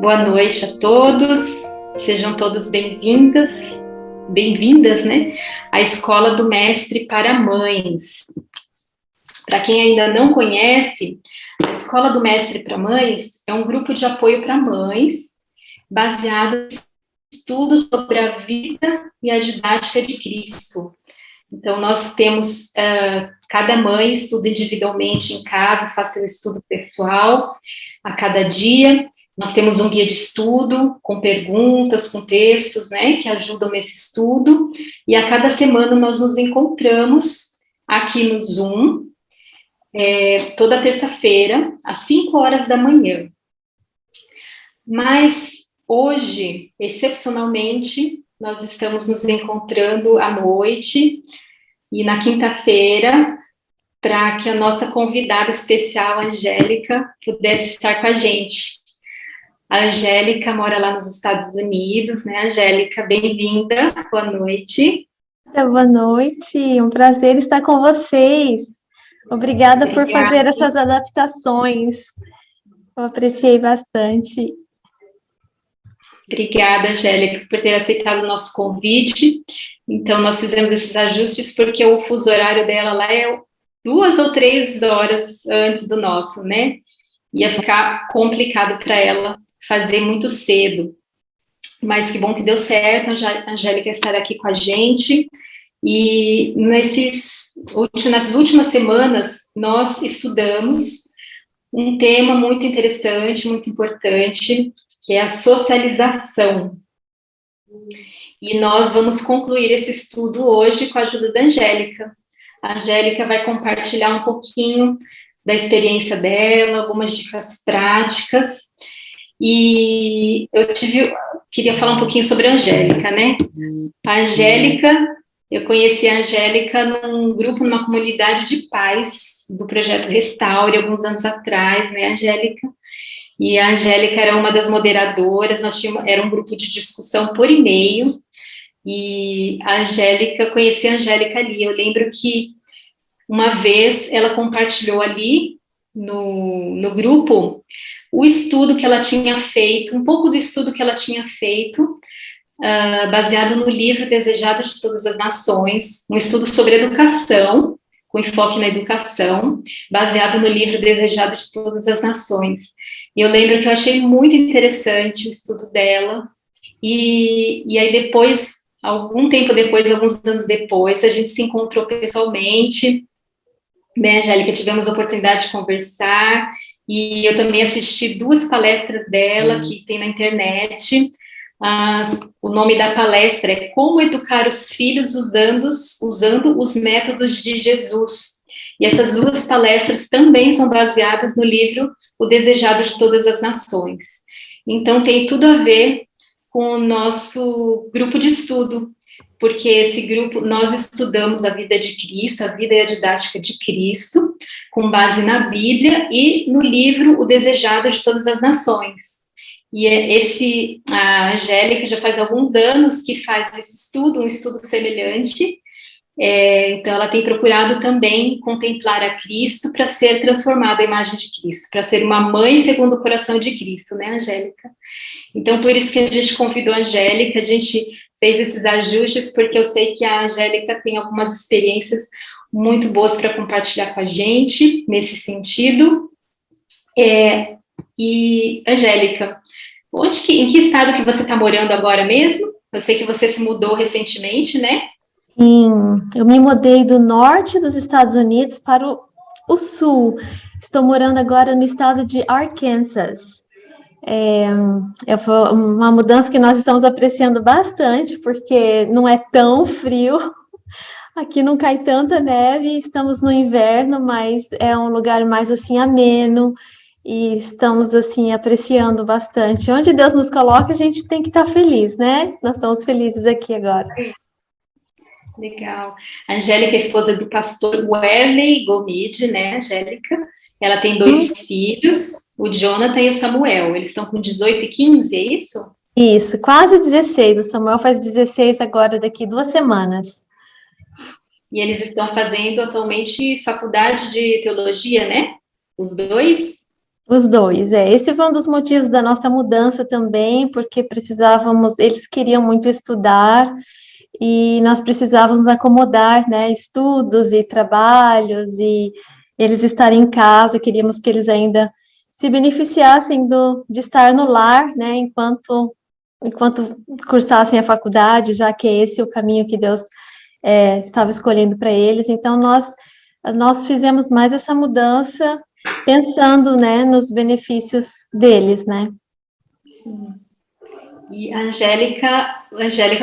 Boa noite a todos, sejam todos bem-vindas, né, à Escola do Mestre para Mães. Para quem ainda não conhece, a Escola do Mestre para Mães é um grupo de apoio para mães, baseado em estudos sobre a vida e a didática de Cristo. Então, nós temos, cada mãe estuda individualmente em casa, faz seu estudo pessoal a cada dia. Nós temos um guia de estudo com perguntas, com textos, né, que ajudam nesse estudo. E a cada semana nós nos encontramos aqui no Zoom, toda terça-feira, às 5 horas da manhã. Mas hoje, excepcionalmente, nós estamos nos encontrando à noite e na quinta-feira, para que a nossa convidada especial, Angélica, pudesse estar com a gente. A Angélica mora lá nos Estados Unidos, né, Angélica? Bem-vinda, boa noite. Boa noite, um prazer estar com vocês. Obrigada por fazer essas adaptações, eu apreciei bastante. Obrigada, Angélica, por ter aceitado o nosso convite. Então, nós fizemos esses ajustes porque o fuso horário dela lá é 2 ou 3 horas antes do nosso, né? Ia ficar complicado para ela fazer muito cedo. Mas que bom que deu certo, a Angélica estar aqui com a gente. E nas últimas semanas, nós estudamos um tema muito interessante, muito importante, que é a socialização. E nós vamos concluir esse estudo hoje com a ajuda da Angélica. A Angélica vai compartilhar um pouquinho da experiência dela, algumas dicas práticas. E queria falar um pouquinho sobre a Angélica, né? A Angélica, eu conheci a Angélica num grupo, numa comunidade de pais do Projeto Restaure, alguns anos atrás, né, Angélica? E a Angélica era uma das moderadoras, era um grupo de discussão por e-mail, e conheci a Angélica ali. Eu lembro que uma vez ela compartilhou ali no grupo o estudo que ela tinha feito, um pouco do estudo que ela tinha feito, baseado no livro Desejado de Todas as Nações, um estudo sobre educação, com enfoque na educação, baseado no livro Desejado de Todas as Nações. E eu lembro que eu achei muito interessante o estudo dela, e aí depois, algum tempo depois, alguns anos depois, a gente se encontrou pessoalmente, né, Angélica, tivemos a oportunidade de conversar, e eu também assisti 2 palestras dela, que tem na internet. O nome da palestra é Como Educar os Filhos usando os Métodos de Jesus. E essas 2 palestras também são baseadas no livro O Desejado de Todas as Nações. Então, tem tudo a ver com o nosso grupo de estudo, porque esse grupo, nós estudamos a vida de Cristo, a vida e a didática de Cristo, com base na Bíblia e no livro O Desejado de Todas as Nações. E a Angélica já faz alguns anos que faz esse estudo, um estudo semelhante, então ela tem procurado também contemplar a Cristo para ser transformada à imagem de Cristo, para ser uma mãe segundo o coração de Cristo, né, Angélica? Então, por isso que a gente convidou a Angélica, a gente fez esses ajustes, porque eu sei que a Angélica tem algumas experiências muito boas para compartilhar com a gente, nesse sentido. E, Angélica, em que estado que você está morando agora mesmo? Eu sei que você se mudou recentemente, né? Sim, eu me mudei do norte dos Estados Unidos para o sul. Estou morando agora no estado de Arkansas. É uma mudança que nós estamos apreciando bastante, porque não é tão frio, aqui não cai tanta neve, estamos no inverno, mas é um lugar mais assim ameno, e estamos assim apreciando bastante. Onde Deus nos coloca, a gente tem que estar feliz, né? Nós estamos felizes aqui agora. Legal. A Angélica é esposa do pastor Werley Gomide, né, Angélica? Ela tem 2 filhos, o Jonathan e o Samuel. Eles estão com 18 e 15, é isso? Isso, quase 16. O Samuel faz 16 agora, daqui 2 semanas. E eles estão fazendo atualmente faculdade de teologia, né? Os 2? Os dois, é. Esse foi um dos motivos da nossa mudança também, porque precisávamos, eles queriam muito estudar e nós precisávamos acomodar, né, estudos e trabalhos e eles estarem em casa, queríamos que eles ainda se beneficiassem de estar no lar, né, enquanto cursassem a faculdade, já que é esse o caminho que Deus estava escolhendo para eles. Então, nós fizemos mais essa mudança pensando, né, nos benefícios deles, né? E Angélica,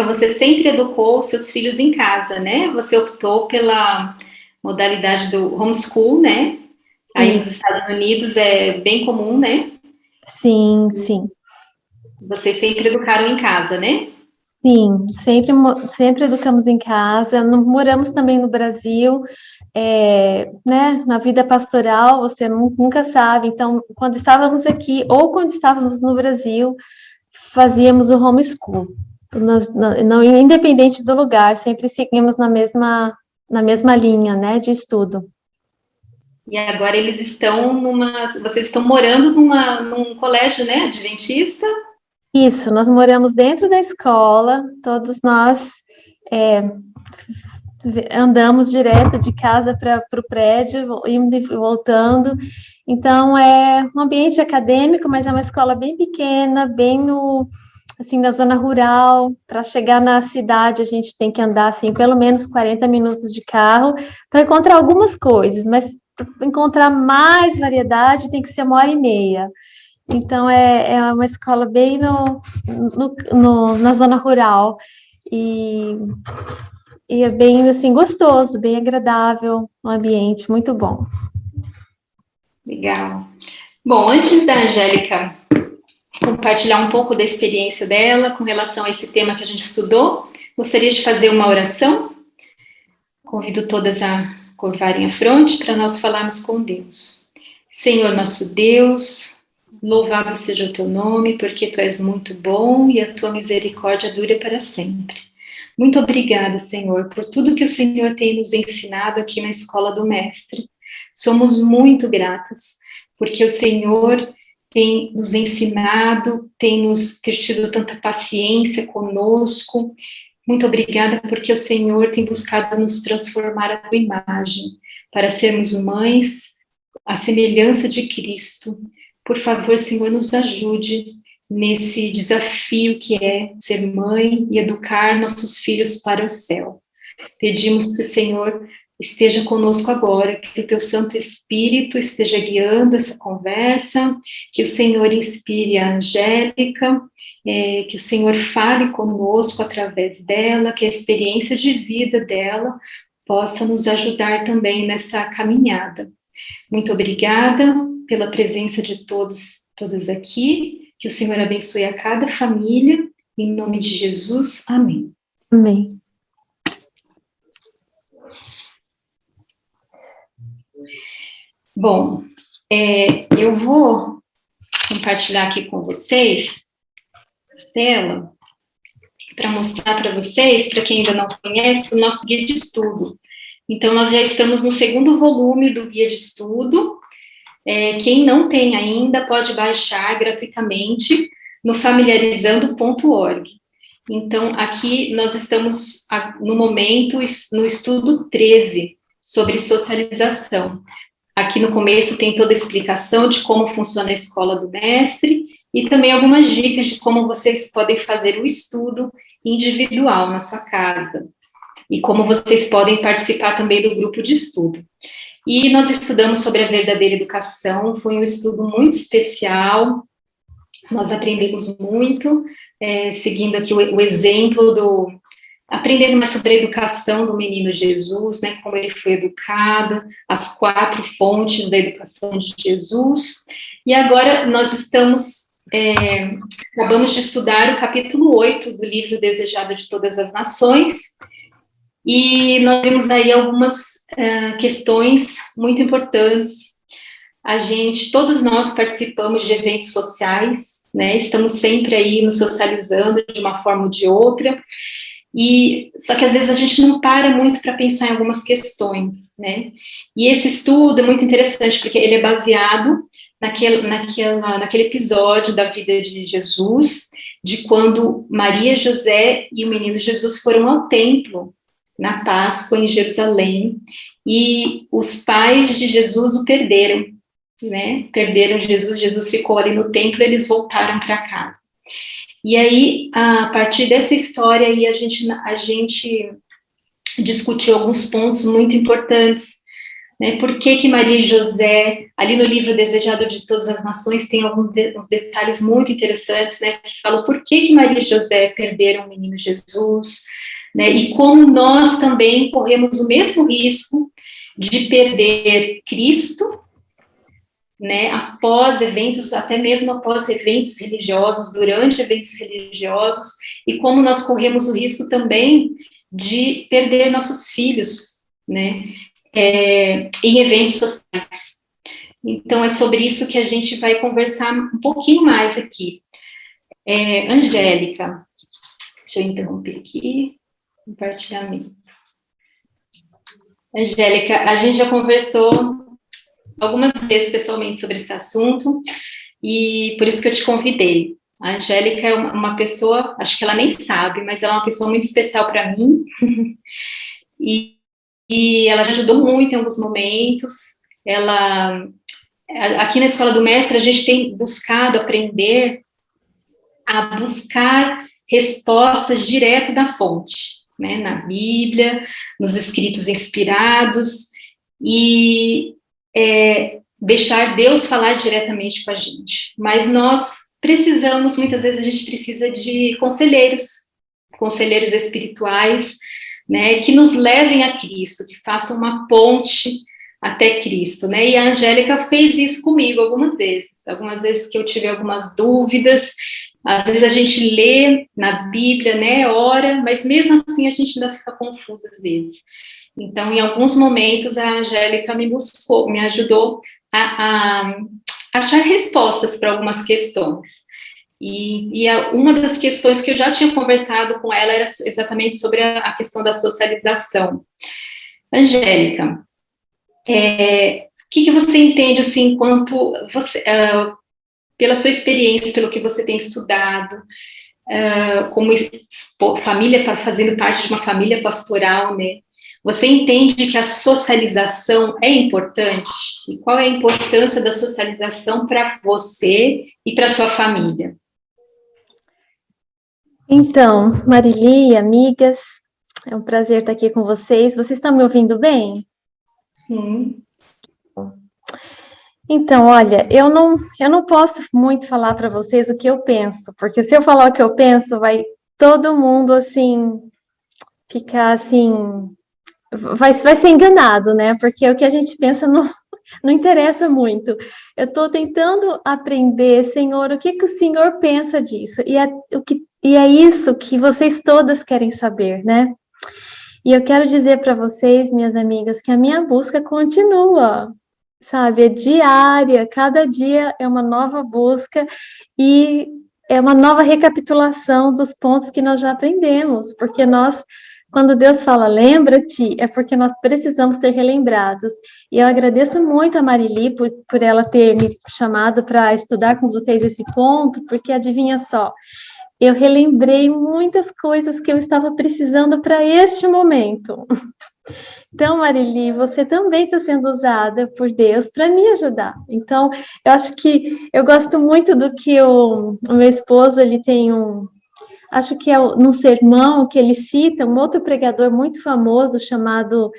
você sempre educou seus filhos em casa, né? Você optou pela modalidade do homeschool, né? Aí nos Isso, Estados Unidos é bem comum, né? sim, sim. Vocês sempre educaram em casa, né? Sim, sempre educamos em casa, moramos também no Brasil, né, na vida pastoral, você nunca sabe, então, quando estávamos aqui ou quando estávamos no Brasil, fazíamos o homeschool, não, independente do lugar, sempre seguimos na mesma linha, né, de estudo. E agora vocês estão morando num colégio, né, adventista? Isso, nós moramos dentro da escola, todos nós é, andamos direto de casa para o prédio, indo e voltando. Então, é um ambiente acadêmico, mas é uma escola bem pequena, bem assim, na zona rural. Para chegar na cidade, a gente tem que andar, assim, pelo menos 40 minutos de carro para encontrar algumas coisas, mas para encontrar mais variedade tem que ser 1h30. Então, é uma escola bem na zona rural. E e é bem, assim, gostoso, bem agradável, um ambiente muito bom. Legal. Bom, antes da Angélica compartilhar um pouco da experiência dela com relação a esse tema que a gente estudou, gostaria de fazer uma oração. Convido todas a curvarem a fronte para nós falarmos com Deus. Senhor nosso Deus, louvado seja o teu nome, porque tu és muito bom e a tua misericórdia dura para sempre. Muito obrigada, Senhor, por tudo que o Senhor tem nos ensinado aqui na Escola do Mestre. Somos muito gratas, porque o Senhor tem nos ensinado, tem tido tanta paciência conosco. Muito obrigada, porque o Senhor tem buscado nos transformar a tua imagem, para sermos mães à semelhança de Cristo. Por favor, Senhor, nos ajude nesse desafio que é ser mãe e educar nossos filhos para o céu. Pedimos que o Senhor esteja conosco agora, que o teu Santo Espírito esteja guiando essa conversa, que o Senhor inspire a Angélica, que o Senhor fale conosco através dela, que a experiência de vida dela possa nos ajudar também nessa caminhada. Muito obrigada pela presença de todas aqui, que o Senhor abençoe a cada família, em nome de Jesus, amém. Amém. Bom, eu vou compartilhar aqui com vocês a tela para mostrar para vocês, para quem ainda não conhece, o nosso guia de estudo. Então, nós já estamos no segundo volume do guia de estudo. Quem não tem ainda pode baixar gratuitamente no familiarizando.org. Então, aqui nós estamos, no momento, no estudo 13, sobre socialização. Aqui no começo tem toda a explicação de como funciona a Escola do Mestre e também algumas dicas de como vocês podem fazer o estudo individual na sua casa e como vocês podem participar também do grupo de estudo. E nós estudamos sobre a verdadeira educação, foi um estudo muito especial, nós aprendemos muito, seguindo aqui o exemplo aprendendo mais sobre a educação do menino Jesus, né, como ele foi educado, as 4 fontes da educação de Jesus. E agora nós acabamos de estudar o capítulo 8 do livro Desejado de Todas as Nações, e nós vimos aí algumas questões muito importantes. Todos nós participamos de eventos sociais, né, estamos sempre aí nos socializando de uma forma ou de outra, E só que às vezes a gente não para muito para pensar em algumas questões, né? E esse estudo é muito interessante porque ele é baseado naquele episódio da vida de Jesus, de quando Maria, José e o menino Jesus foram ao templo na Páscoa em Jerusalém, e os pais de Jesus o perderam, né? Perderam Jesus, Jesus ficou ali no templo, eles voltaram para casa. E aí, a partir dessa história aí, a gente discutiu alguns pontos muito importantes, né? Por que Maria e José, ali no livro Desejado de Todas as Nações, tem alguns detalhes muito interessantes, né? Que falam por que Maria e José perderam o menino Jesus, né? E como nós também corremos o mesmo risco de perder Cristo, né, após eventos, até mesmo após eventos religiosos, durante eventos religiosos, e como nós corremos o risco também de perder nossos filhos, né, em eventos sociais. Então, é sobre isso que a gente vai conversar um pouquinho mais aqui. Angélica, deixa eu interromper aqui, compartilhamento. Angélica, a gente já conversou algumas vezes pessoalmente sobre esse assunto, e por isso que eu te convidei. A Angélica é uma pessoa, acho que ela nem sabe, mas ela é uma pessoa muito especial para mim, e ela já ajudou muito em alguns momentos. Ela, aqui na Escola do Mestre, a gente tem buscado aprender a buscar respostas direto da fonte, né, na Bíblia, nos escritos inspirados, e deixar Deus falar diretamente com a gente. Mas nós precisamos, muitas vezes a gente precisa de conselheiros espirituais, né, que nos levem a Cristo, que façam uma ponte até Cristo, né? E a Angélica fez isso comigo algumas vezes que eu tive algumas dúvidas. Às vezes a gente lê na Bíblia, né, ora, mas mesmo assim a gente ainda fica confusa às vezes. Então, em alguns momentos, a Angélica me ajudou a achar respostas para algumas questões. E uma das questões que eu já tinha conversado com ela era exatamente sobre a questão da socialização. Angélica, o que você entende, assim, enquanto você, pela sua experiência, pelo que você tem estudado, como família, fazendo parte de uma família pastoral, né? Você entende que a socialização é importante? E qual é a importância da socialização para você e para sua família? Então, Marili, amigas, é um prazer estar aqui com vocês. Vocês estão me ouvindo bem? Sim. Então, olha, eu não posso muito falar para vocês o que eu penso, porque se eu falar o que eu penso, vai todo mundo, assim, ficar, assim, vai ser enganado, né? Porque o que a gente pensa não interessa muito. Eu estou tentando aprender, Senhor, o que o Senhor pensa disso? E é isso que vocês todas querem saber, né? E eu quero dizer para vocês, minhas amigas, que a minha busca continua, sabe? É diária, cada dia é uma nova busca e é uma nova recapitulação dos pontos que nós já aprendemos, porque quando Deus fala, lembra-te, é porque nós precisamos ser relembrados. E eu agradeço muito a Marili por ela ter me chamado para estudar com vocês esse ponto, porque adivinha só, eu relembrei muitas coisas que eu estava precisando para este momento. Então, Marili, você também está sendo usada por Deus para me ajudar. Então, eu acho que eu gosto muito do que o meu esposo, ele tem acho que é num sermão que ele cita um outro pregador muito famoso chamado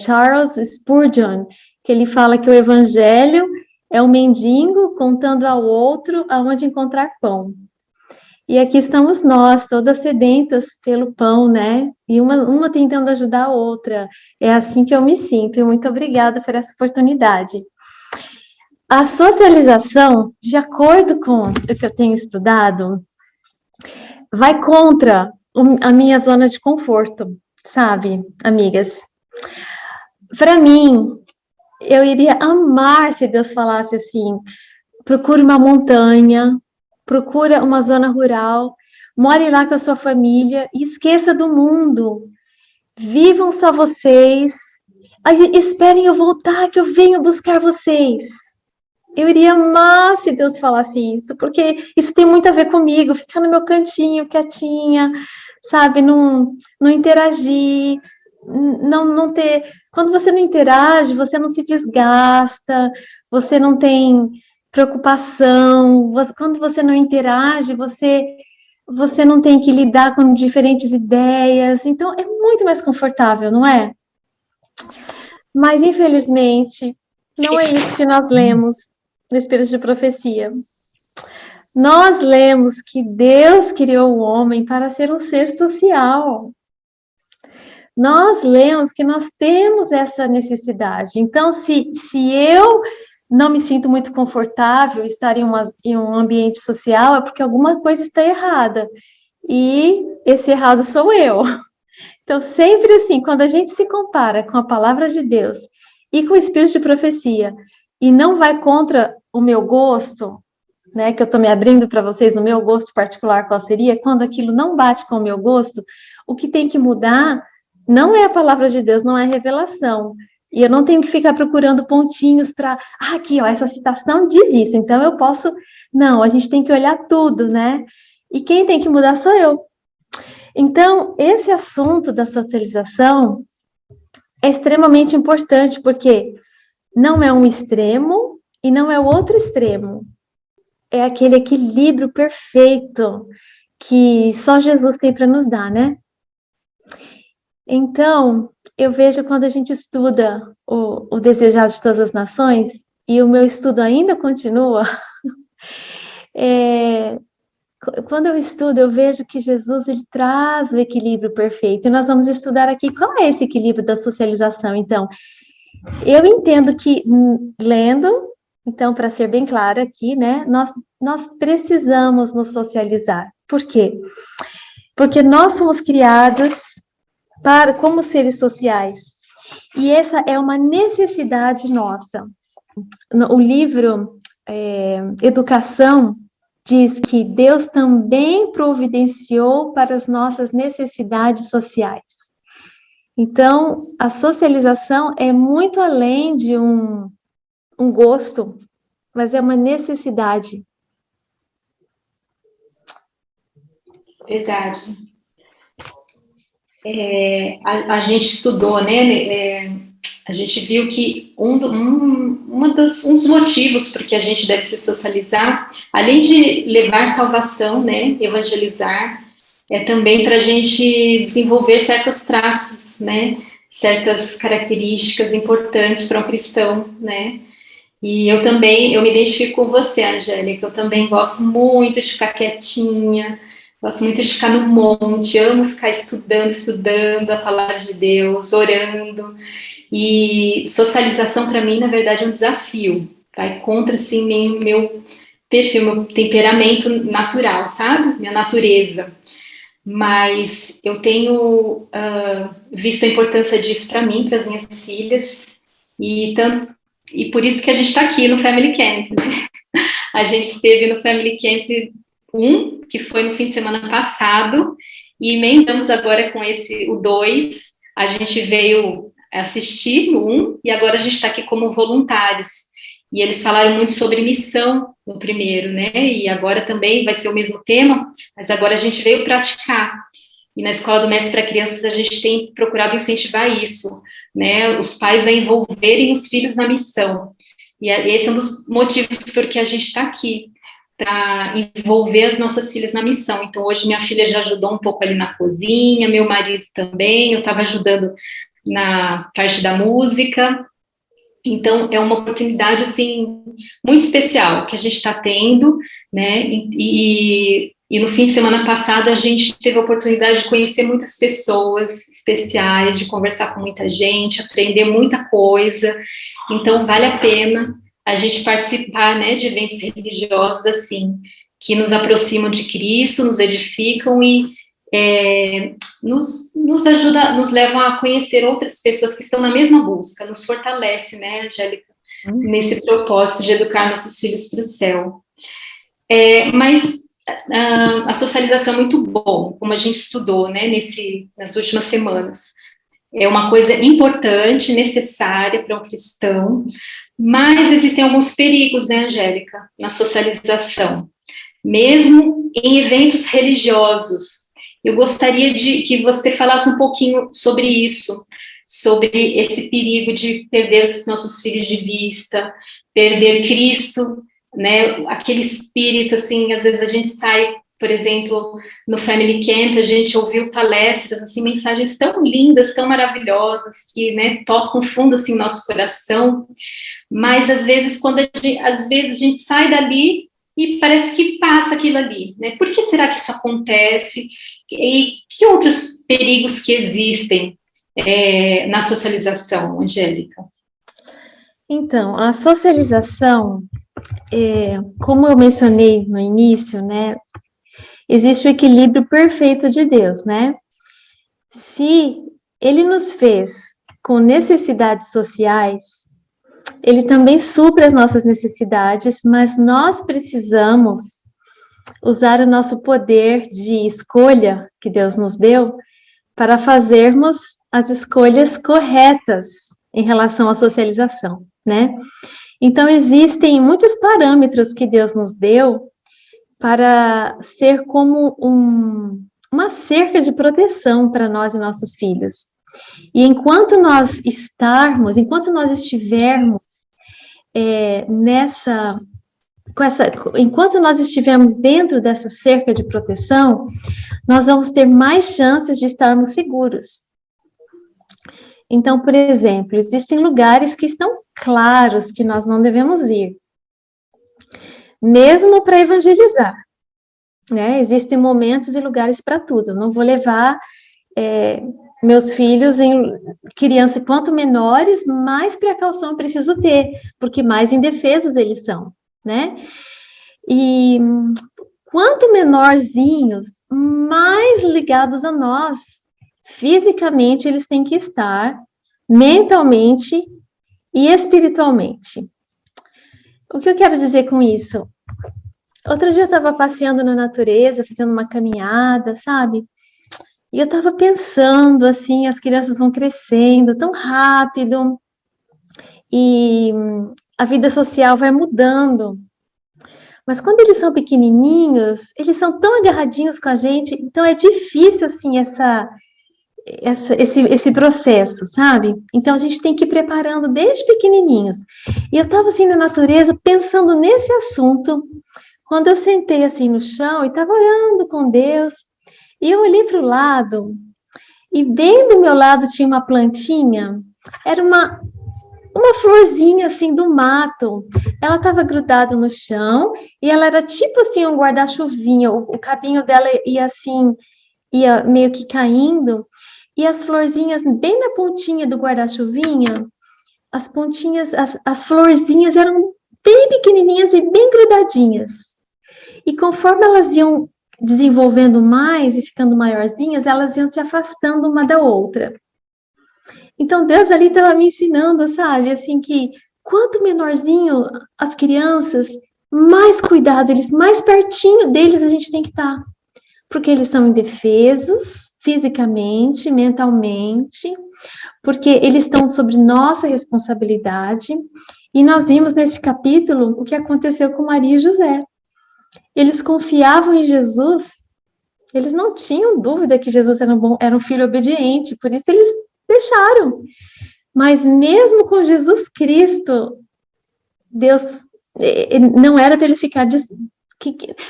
Charles Spurgeon, que ele fala que o evangelho é um mendigo contando ao outro aonde encontrar pão. E aqui estamos nós, todas sedentas pelo pão, né? E uma tentando ajudar a outra. É assim que eu me sinto. E muito obrigada por essa oportunidade. A socialização, de acordo com o que eu tenho estudado, vai contra a minha zona de conforto, sabe, amigas? Para mim, eu iria amar se Deus falasse assim: procure uma montanha, procura uma zona rural, more lá com a sua família e esqueça do mundo. Vivam só vocês. Aí, esperem eu voltar, que eu venho buscar vocês. Eu iria amar se Deus falasse isso, porque isso tem muito a ver comigo, ficar no meu cantinho, quietinha, sabe, não interagir, não ter... Quando você não interage, você não se desgasta, você não tem preocupação, quando você não interage, você não tem que lidar com diferentes ideias, então é muito mais confortável, não é? Mas, infelizmente, não é isso que nós lemos no Espírito de Profecia. Nós lemos que Deus criou o homem para ser um ser social. Nós lemos que nós temos essa necessidade. Então, se eu não me sinto muito confortável estar em um ambiente social, é porque alguma coisa está errada. E esse errado sou eu. Então, sempre assim, quando a gente se compara com a palavra de Deus e com o Espírito de Profecia, e não vai contra o meu gosto, né, que eu estou me abrindo para vocês, o meu gosto particular, qual seria? Quando aquilo não bate com o meu gosto, o que tem que mudar não é a palavra de Deus, não é a revelação. E eu não tenho que ficar procurando pontinhos para, aqui, ó, essa citação diz isso, então eu posso... Não, a gente tem que olhar tudo, né? E quem tem que mudar sou eu. Então, esse assunto da socialização é extremamente importante, porque não é um extremo e não é o outro extremo. É aquele equilíbrio perfeito que só Jesus tem para nos dar, né? Então, eu vejo quando a gente estuda o Desejado de Todas as Nações, e o meu estudo ainda continua, quando eu estudo, eu vejo que Jesus ele traz o equilíbrio perfeito. E nós vamos estudar aqui qual é esse equilíbrio da socialização. Então, eu entendo que, lendo, então, para ser bem clara aqui, né, nós precisamos nos socializar. Por quê? Porque nós fomos criadas como seres sociais. E essa é uma necessidade nossa. O livro Educação diz que Deus também providenciou para as nossas necessidades sociais. Então, a socialização é muito além de um gosto, mas é uma necessidade. Verdade. A gente estudou, né? A gente viu que um dos motivos por que a gente deve se socializar, além de levar salvação, né, evangelizar, é também para a gente desenvolver certos traços, né, certas características importantes para um cristão, né. E eu me identifico com você, Angélica, eu também gosto muito de ficar quietinha, gosto muito de ficar no monte, amo ficar estudando a palavra de Deus, orando. E socialização, para mim, na verdade, é um desafio. Vai contra, assim, meu perfil, meu temperamento natural, sabe? Minha natureza. Mas eu tenho visto a importância disso para mim, para as minhas filhas. E por isso que a gente está aqui no Family Camp, né? A gente esteve no Family Camp 1, que foi no fim de semana passado, e emendamos agora com o 2. A gente veio assistir no 1, e agora a gente está aqui como voluntários. E eles falaram muito sobre missão no primeiro, né? E agora também vai ser o mesmo tema, mas agora a gente veio praticar. E na Escola do Mestre para Crianças a gente tem procurado incentivar isso, né? Os pais a envolverem os filhos na missão. E esse é um dos motivos por que a gente está aqui, para envolver as nossas filhas na missão. Então, hoje minha filha já ajudou um pouco ali na cozinha, meu marido também, eu estava ajudando na parte da música. Então, é uma oportunidade, assim, muito especial que a gente está tendo, né, e no fim de semana passado a gente teve a oportunidade de conhecer muitas pessoas especiais, de conversar com muita gente, aprender muita coisa. Então, vale a pena a gente participar, né, de eventos religiosos, assim, que nos aproximam de Cristo, nos edificam e nos ajuda, nos levam a conhecer outras pessoas que estão na mesma busca, nos fortalece, né, Angélica, nesse propósito de educar nossos filhos para o céu. Mas a socialização é muito bom, como a gente estudou, né, nas últimas semanas. É uma coisa importante, necessária para um cristão, mas existem alguns perigos, né, Angélica, na socialização, mesmo em eventos religiosos. Eu gostaria que você falasse um pouquinho sobre isso, sobre esse perigo de perder os nossos filhos de vista, perder Cristo, né? Aquele espírito, assim, às vezes a gente sai, por exemplo, no Family Camp, a gente ouviu palestras, assim, mensagens tão lindas, tão maravilhosas, que, né, tocam fundo, assim, nosso coração, mas às vezes, às vezes a gente sai dali e parece que passa aquilo ali, né? Por que será que isso acontece? E que outros perigos que existem na socialização, Angélica? Então, a socialização, como eu mencionei no início, né, existe o equilíbrio perfeito de Deus, né? Se Ele nos fez com necessidades sociais, Ele também supre as nossas necessidades, mas nós precisamos usar o nosso poder de escolha que Deus nos deu para fazermos as escolhas corretas em relação à socialização, né? Então, existem muitos parâmetros que Deus nos deu para ser como uma cerca de proteção para nós e nossos filhos. E enquanto nós estivermos enquanto nós estivermos dentro dessa cerca de proteção, nós vamos ter mais chances de estarmos seguros. Então, por exemplo, existem lugares que estão claros que nós não devemos ir, mesmo para evangelizar, né? Existem momentos e lugares para tudo. Eu não vou levar meus filhos crianças, quanto menores, mais precaução eu preciso ter, porque mais indefesos eles são, né? E quanto menorzinhos, mais ligados a nós, fisicamente eles têm que estar, mentalmente e espiritualmente. O que eu quero dizer com isso? Outro dia eu estava passeando na natureza, fazendo uma caminhada, sabe? E eu estava pensando, assim, as crianças vão crescendo tão rápido e a vida social vai mudando. Mas quando eles são pequenininhos, eles são tão agarradinhos com a gente, então é difícil, assim, esse processo, sabe? Então a gente tem que ir preparando desde pequenininhos. E eu estava, assim, na natureza, pensando nesse assunto, quando eu sentei, assim, no chão e estava orando com Deus, e eu olhei para o lado, e bem do meu lado tinha uma plantinha, era uma florzinha, assim, do mato. Ela estava grudada no chão, e ela era tipo, assim, um guarda-chuvinha. O cabinho dela ia, assim, ia meio que caindo, e as florzinhas, bem na pontinha do guarda-chuvinha, as pontinhas, as florzinhas eram bem pequenininhas e bem grudadinhas. E conforme elas iam desenvolvendo mais e ficando maiorzinhas, elas iam se afastando uma da outra. Então, Deus ali estava me ensinando, sabe, assim, que quanto menorzinho as crianças, mais cuidado, mais pertinho deles a gente tem que estar. Porque eles são indefesos, fisicamente, mentalmente, porque eles estão sob nossa responsabilidade. E nós vimos nesse capítulo o que aconteceu com Maria e José. Eles confiavam em Jesus, eles não tinham dúvida que Jesus era um filho obediente, por isso eles deixaram. Mas mesmo com Jesus Cristo, Deus não era para ele ficar...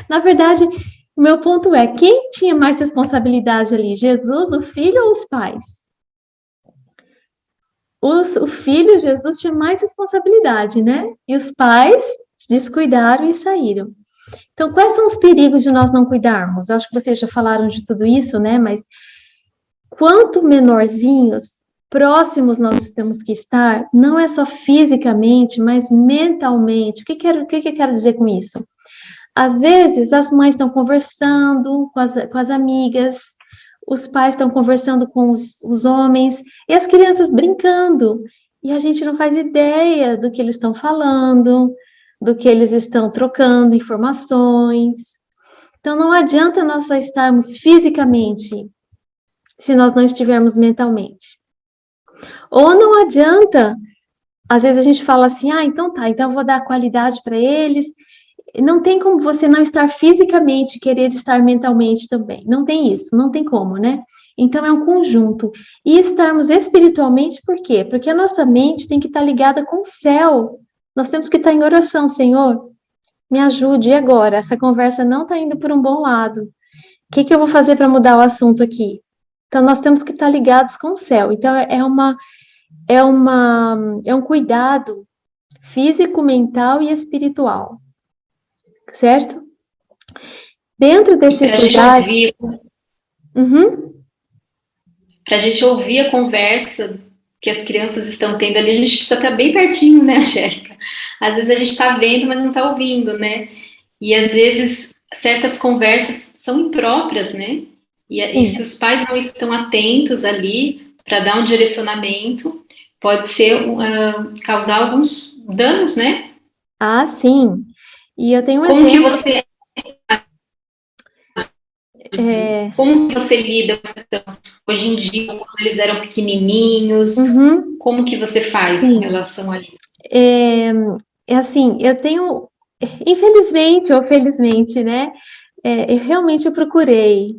Na verdade, o meu ponto é, quem tinha mais responsabilidade ali? Jesus, o filho ou os pais? O filho, Jesus, tinha mais responsabilidade, né? E os pais descuidaram e saíram. Então, quais são os perigos de nós não cuidarmos? Acho que vocês já falaram de tudo isso, né? Mas quanto menorzinhos, próximos nós temos que estar, não é só fisicamente, mas mentalmente. O que eu quero dizer com isso? Às vezes, as mães estão conversando com as amigas, os pais estão conversando com os homens, e as crianças brincando, e a gente não faz ideia do que eles estão falando, do que eles estão trocando informações. Então, não adianta nós só estarmos fisicamente se nós não estivermos mentalmente. Ou não adianta, às vezes a gente fala assim, então tá, então eu vou dar qualidade para eles. Não tem como você não estar fisicamente e querer estar mentalmente também. Não tem isso, não tem como, né? Então é um conjunto. E estarmos espiritualmente, por quê? Porque a nossa mente tem que estar ligada com o céu. Nós temos que estar em oração, Senhor, me ajude. E agora? Essa conversa não está indo por um bom lado. O que eu vou fazer para mudar o assunto aqui? Então nós temos que estar ligados com o céu. Então é um cuidado físico, mental e espiritual. Certo? Dentro desse cuidado... Para a gente ouvir a conversa que as crianças estão tendo ali, a gente precisa estar bem pertinho, né, Angélica? Às vezes a gente está vendo, mas não está ouvindo, né? E às vezes certas conversas são impróprias, né? E se os pais não estão atentos ali para dar um direcionamento, pode ser causar alguns danos, né? Ah, sim. E eu tenho um Como exemplo... Como que você lida com essa criança? Hoje em dia, quando eles eram pequenininhos, como que você faz em relação a isso? Assim, eu tenho, infelizmente ou felizmente, né? Realmente eu procurei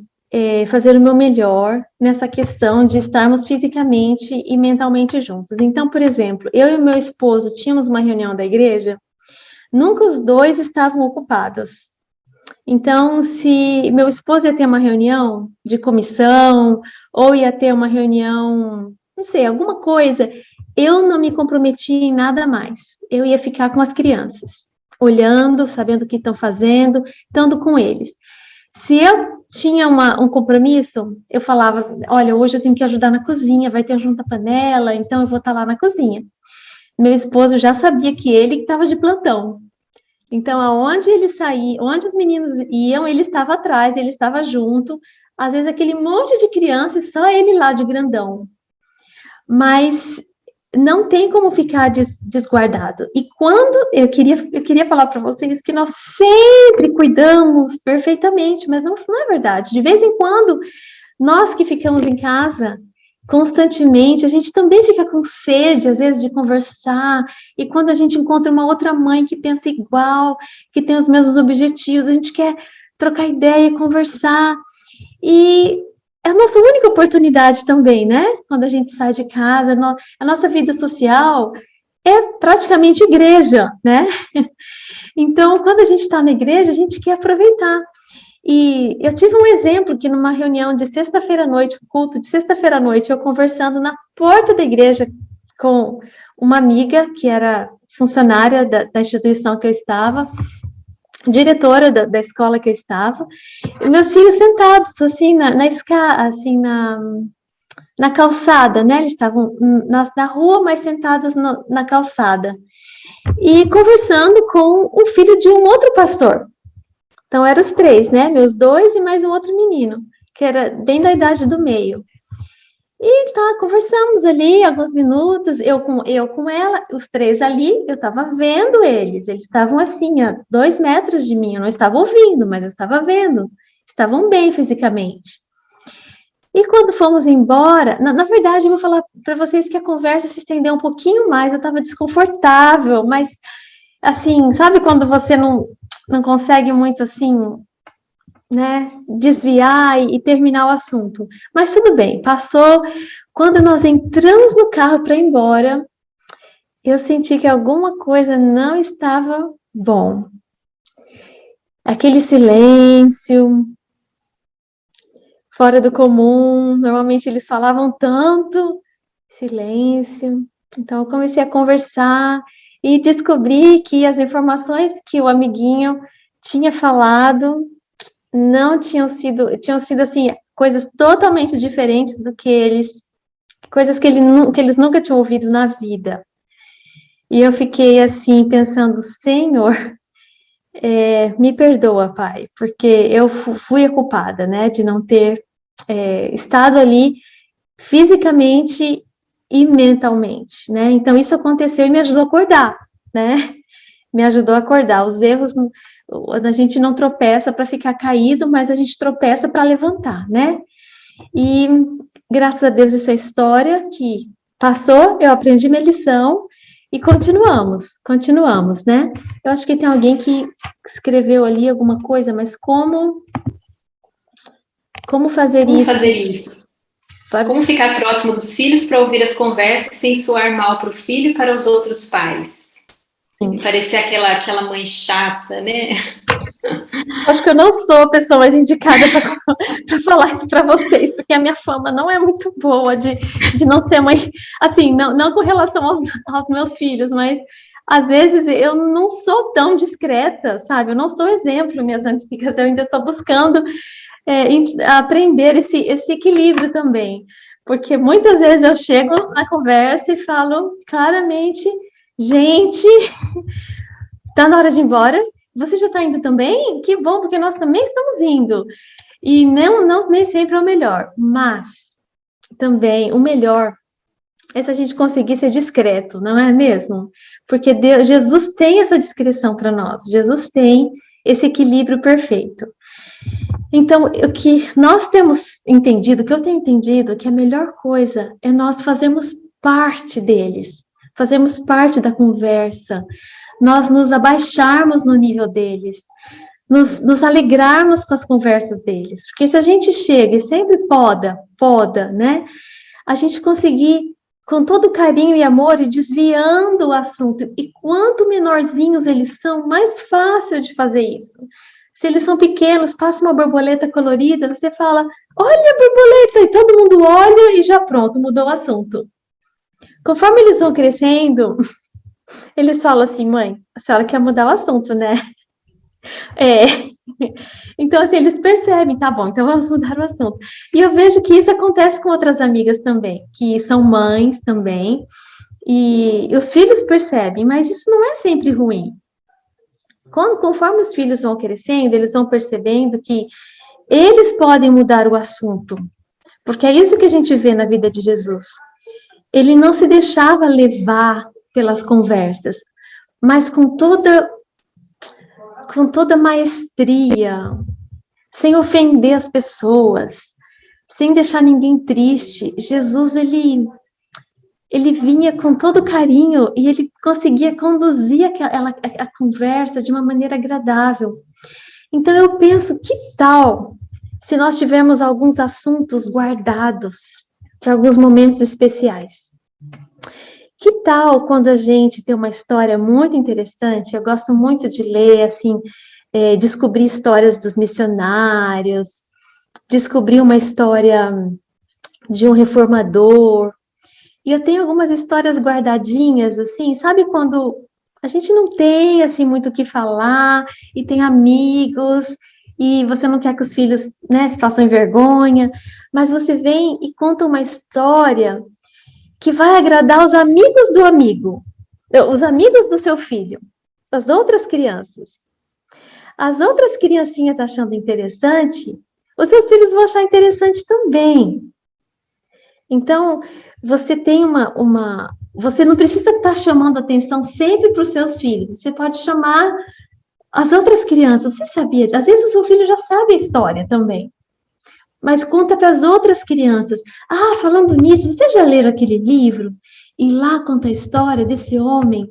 fazer o meu melhor nessa questão de estarmos fisicamente e mentalmente juntos. Então, por exemplo, eu e meu esposo tínhamos uma reunião da igreja, nunca os dois estavam ocupados. Então, se meu esposo ia ter uma reunião de comissão, ou ia ter uma reunião, não sei, alguma coisa, eu não me comprometi em nada mais. Eu ia ficar com as crianças, olhando, sabendo o que estão fazendo, estando com eles. Se eu tinha um compromisso, eu falava, olha, hoje eu tenho que ajudar na cozinha, vai ter junta panela, então eu vou estar lá na cozinha. Meu esposo já sabia que ele estava de plantão. Então, aonde ele saía, onde os meninos iam, ele estava atrás, ele estava junto. Às vezes, aquele monte de criança e só ele lá de grandão. Mas não tem como ficar desguardado. E quando eu queria falar para vocês que nós sempre cuidamos perfeitamente, mas não é verdade. De vez em quando, nós que ficamos em casa constantemente, a gente também fica com sede, às vezes, de conversar, e quando a gente encontra uma outra mãe que pensa igual, que tem os mesmos objetivos, a gente quer trocar ideia, conversar, e é a nossa única oportunidade também, né? Quando a gente sai de casa, a nossa vida social é praticamente igreja, né? Então, quando a gente está na igreja, a gente quer aproveitar. E eu tive um exemplo que numa reunião de sexta-feira à noite, um culto de sexta-feira à noite, eu conversando na porta da igreja com uma amiga que era funcionária da instituição que eu estava, diretora da escola que eu estava, e meus filhos sentados assim na calçada, né? Eles estavam na rua, mas sentados na calçada. E conversando com o filho de um outro pastor. Então, eram os três, né? Meus dois e mais um outro menino, que era bem da idade do meio. E tá, conversamos ali alguns minutos, eu com ela, os três ali, eu estava vendo eles estavam assim, a 2 metros de mim, eu não estava ouvindo, mas eu estava vendo, estavam bem fisicamente. E quando fomos embora, na verdade, eu vou falar para vocês que a conversa se estendeu um pouquinho mais, eu estava desconfortável, mas, assim, sabe quando você não consegue muito, assim, né, desviar e terminar o assunto. Mas tudo bem, passou. Quando nós entramos no carro para ir embora, eu senti que alguma coisa não estava bom. Aquele silêncio, fora do comum, normalmente eles falavam tanto, silêncio. Então eu comecei a conversar e descobri que as informações que o amiguinho tinha falado não tinham sido assim, coisas totalmente diferentes do que coisas que eles nunca tinham ouvido na vida. E eu fiquei assim, pensando, Senhor, me perdoa, Pai, porque eu fui a culpada, né, de não ter estado ali fisicamente e mentalmente, né, então isso aconteceu e me ajudou a acordar, né, me ajudou a acordar, os erros A gente não tropeça para ficar caído, mas a gente tropeça para levantar, né? E graças a Deus isso é história que passou, eu aprendi minha lição e continuamos, né? Eu acho que tem alguém que escreveu ali alguma coisa, mas como fazer Como isso? fazer isso? Como ficar próximo dos filhos para ouvir as conversas sem soar mal para o filho e para os outros pais? Sem parecer aquela mãe chata, né? Acho que eu não sou a pessoa mais indicada para falar isso para vocês, porque a minha fama não é muito boa de não ser mãe, assim, não com relação aos meus filhos, mas às vezes eu não sou tão discreta, sabe? Eu não sou exemplo, minhas amigas, eu ainda estou buscando aprender esse equilíbrio também, porque muitas vezes eu chego na conversa e falo claramente, gente, tá na hora de ir embora? Você já está indo também? Que bom, porque nós também estamos indo. E não nem sempre é o melhor, mas também o melhor é se a gente conseguir ser discreto, não é mesmo? Porque Jesus tem essa discrição para nós, Jesus tem esse equilíbrio perfeito. Então, o que nós temos entendido, o que eu tenho entendido, é que a melhor coisa é nós fazermos parte deles, fazermos parte da conversa, nós nos abaixarmos no nível deles, nos alegrarmos com as conversas deles, porque se a gente chega e sempre poda, né, a gente conseguir, com todo carinho e amor, ir desviando o assunto, e quanto menorzinhos eles são, mais fácil de fazer isso. Se eles são pequenos, passa uma borboleta colorida, você fala, olha a borboleta, e todo mundo olha e já pronto, mudou o assunto. Conforme eles vão crescendo, eles falam assim, mãe, a senhora quer mudar o assunto, né? Então, assim, eles percebem, tá bom, então vamos mudar o assunto. E eu vejo que isso acontece com outras amigas também, que são mães também, e os filhos percebem, mas isso não é sempre ruim. Conforme os filhos vão crescendo, eles vão percebendo que eles podem mudar o assunto, porque é isso que a gente vê na vida de Jesus. Ele não se deixava levar pelas conversas, mas com toda maestria, sem ofender as pessoas, sem deixar ninguém triste. Jesus, ele vinha com todo carinho e ele conseguia conduzir a conversa de uma maneira agradável. Então, eu penso, que tal se nós tivermos alguns assuntos guardados para alguns momentos especiais? Que tal quando a gente tem uma história muito interessante? Eu gosto muito de ler, assim, descobrir histórias dos missionários, descobrir uma história de um reformador. E eu tenho algumas histórias guardadinhas, assim, sabe quando a gente não tem, assim, muito o que falar, e tem amigos, e você não quer que os filhos, né, façam vergonha, mas você vem e conta uma história que vai agradar os amigos do amigo, os amigos do seu filho, as outras crianças. As outras criancinhas achando interessante, os seus filhos vão achar interessante também. Então, você tem você não precisa estar chamando atenção sempre para os seus filhos, você pode chamar as outras crianças. Você sabia? Às vezes o seu filho já sabe a história também. Mas conta para as outras crianças. Ah, falando nisso, vocês já leram aquele livro? E lá conta a história desse homem.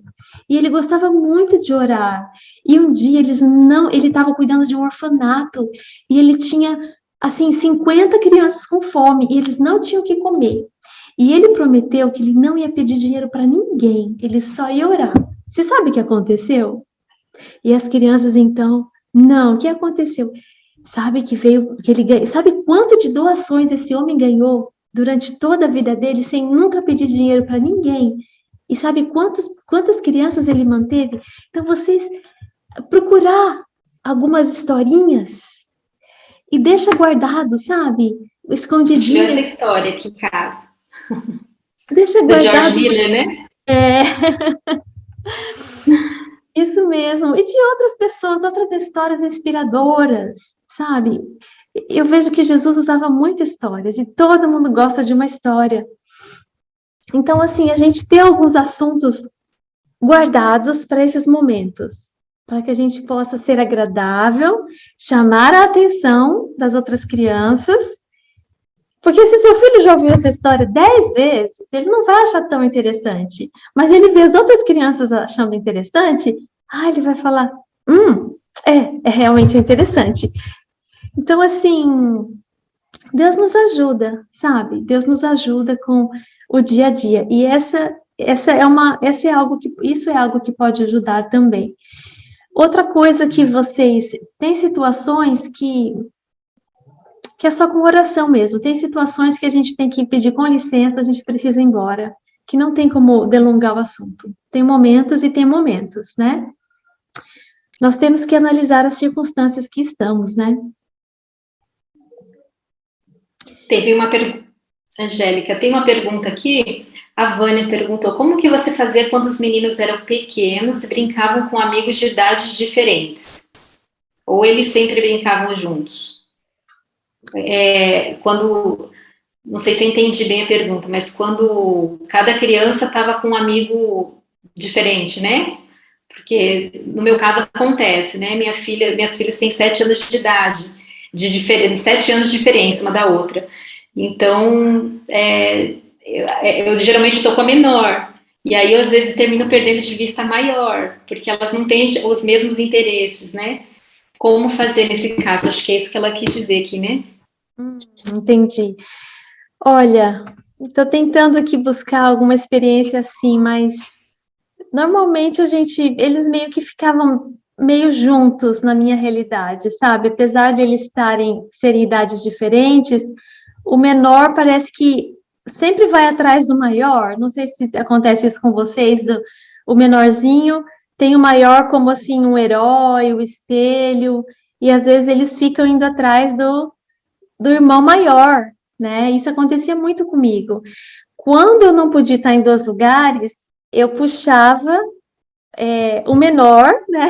E ele gostava muito de orar. E um dia ele estava cuidando de um orfanato. E ele tinha, assim, 50 crianças com fome. E eles não tinham o que comer. E ele prometeu que ele não ia pedir dinheiro para ninguém. Ele só ia orar. Você sabe o que aconteceu? E as crianças, então, não, o que aconteceu? Sabe sabe quanto de doações esse homem ganhou durante toda a vida dele, sem nunca pedir dinheiro para ninguém? E sabe quantas crianças ele manteve? Então, vocês procurar algumas historinhas e deixa guardado, sabe? Escondidinho. Essa história aqui em casa. Deixa guardado. Do George Miller, né? Isso mesmo. E de outras pessoas, outras histórias inspiradoras, sabe? Eu vejo que Jesus usava muitas histórias e todo mundo gosta de uma história. Então, assim, a gente tem alguns assuntos guardados para esses momentos. para que a gente possa ser agradável, chamar a atenção das outras crianças, porque se seu filho já ouviu essa história 10 vezes, ele não vai achar tão interessante, mas ele vê as outras crianças achando interessante, ele vai falar, é realmente interessante. Então, assim, Deus nos ajuda, sabe? Deus nos ajuda com o dia a dia. E isso é algo que pode ajudar também. Outra coisa que vocês tem situações que é só com oração mesmo. Tem situações que a gente tem que pedir com licença, a gente precisa ir embora, que não tem como delongar o assunto. Tem momentos e tem momentos, né? Nós temos que analisar as circunstâncias que estamos, né? Teve uma pergunta, Angélica, tem uma pergunta aqui. A Vânia perguntou: como que você fazia quando os meninos eram pequenos e brincavam com amigos de idades diferentes? Ou eles sempre brincavam juntos? Quando, não sei se eu entendi bem a pergunta, mas quando cada criança estava com um amigo diferente, né? Porque no meu caso acontece, né? Minhas filhas têm 7 anos de idade, 7 anos de diferença uma da outra. Então, eu geralmente estou com a menor. E aí, eu, às vezes, termino perdendo de vista a maior, porque elas não têm os mesmos interesses, né? Como fazer nesse caso? Acho que é isso que ela quis dizer aqui, né? Entendi. Olha, estou tentando aqui buscar alguma experiência assim, mas normalmente eles meio que ficavam meio juntos na minha realidade, sabe? Apesar de eles serem idades diferentes, o menor parece que sempre vai atrás do maior. Não sei se acontece isso com vocês, o menorzinho tem o maior como assim um herói, o espelho, e às vezes eles ficam indo atrás do irmão maior, né? Isso acontecia muito comigo. Quando eu não podia estar em 2 lugares, eu puxava o menor, né,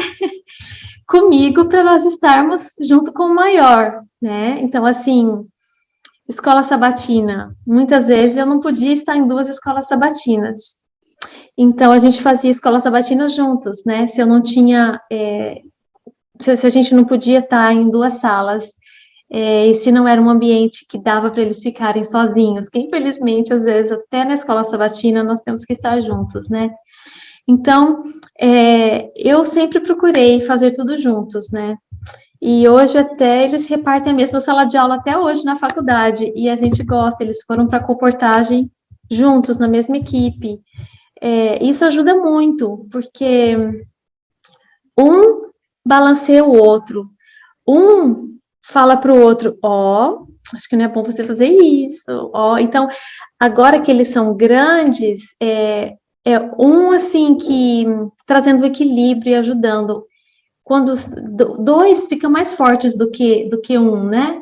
comigo para nós estarmos junto com o maior, né? Então, assim, escola sabatina. Muitas vezes eu não podia estar em 2 escolas sabatinas. Então, a gente fazia escola sabatina juntos, né? Se eu não tinha, se a gente não podia estar em 2 salas, e se não era um ambiente que dava para eles ficarem sozinhos, que infelizmente, às vezes, até na escola sabatina, nós temos que estar juntos, né? Então, eu sempre procurei fazer tudo juntos, né? E hoje até eles repartem a mesma sala de aula até hoje na faculdade, e a gente gosta, eles foram para a comportagem juntos, na mesma equipe. Isso ajuda muito, porque um balanceia o outro, um fala para o outro, acho que não é bom você fazer isso, então, agora que eles são grandes, um, assim, que trazendo o equilíbrio e ajudando, quando os 2 ficam mais fortes do que um, né?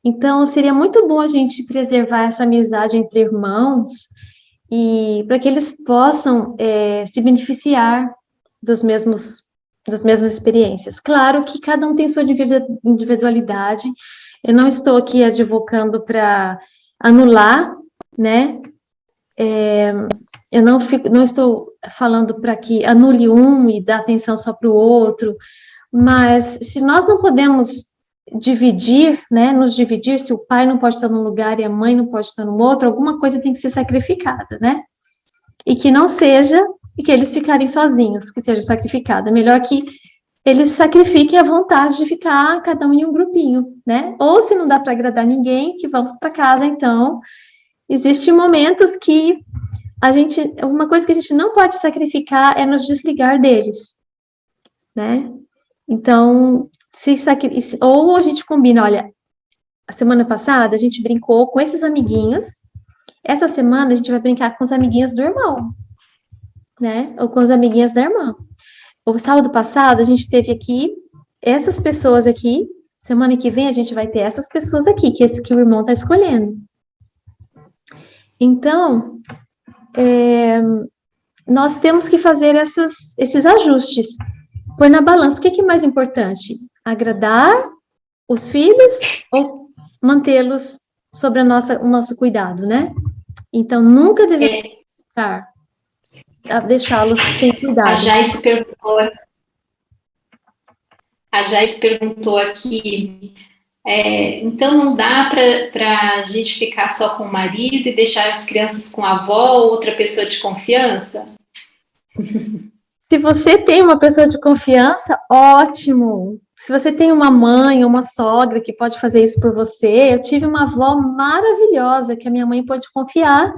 Então, seria muito bom a gente preservar essa amizade entre irmãos e para que eles possam se beneficiar dos mesmos das mesmas experiências. Claro que cada um tem sua individualidade. Eu não estou aqui advocando para anular, né? Eu não estou falando para que anule um e dá atenção só para o outro, mas se nós não podemos dividir, né, nos dividir, se o pai não pode estar num lugar e a mãe não pode estar no outro, alguma coisa tem que ser sacrificada, né? E que não seja, e que eles ficarem sozinhos, que seja sacrificada. Melhor que eles sacrifiquem a vontade de ficar cada um em um grupinho, né? Ou se não dá para agradar ninguém, que vamos para casa, então. Existem momentos que uma coisa que a gente não pode sacrificar é nos desligar deles, né? Então, ou a gente combina, olha, a semana passada a gente brincou com esses amiguinhos, essa semana a gente vai brincar com os amiguinhos do irmão, né? Ou com as amiguinhas da irmã. O sábado passado a gente teve aqui essas pessoas aqui, semana que vem a gente vai ter essas pessoas aqui, que o irmão está escolhendo. Então, nós temos que fazer esses ajustes. Põe na balança, o que é mais importante? Agradar os filhos ou mantê-los sobre o nosso cuidado, né? Então, nunca devemos deixá-los sem cuidado. A Jaice perguntou A Jais perguntou aqui, então não dá para a gente ficar só com o marido e deixar as crianças com a avó ou outra pessoa de confiança? Se você tem uma pessoa de confiança, ótimo. Se você tem uma mãe ou uma sogra que pode fazer isso por você, eu tive uma avó maravilhosa que a minha mãe pôde confiar.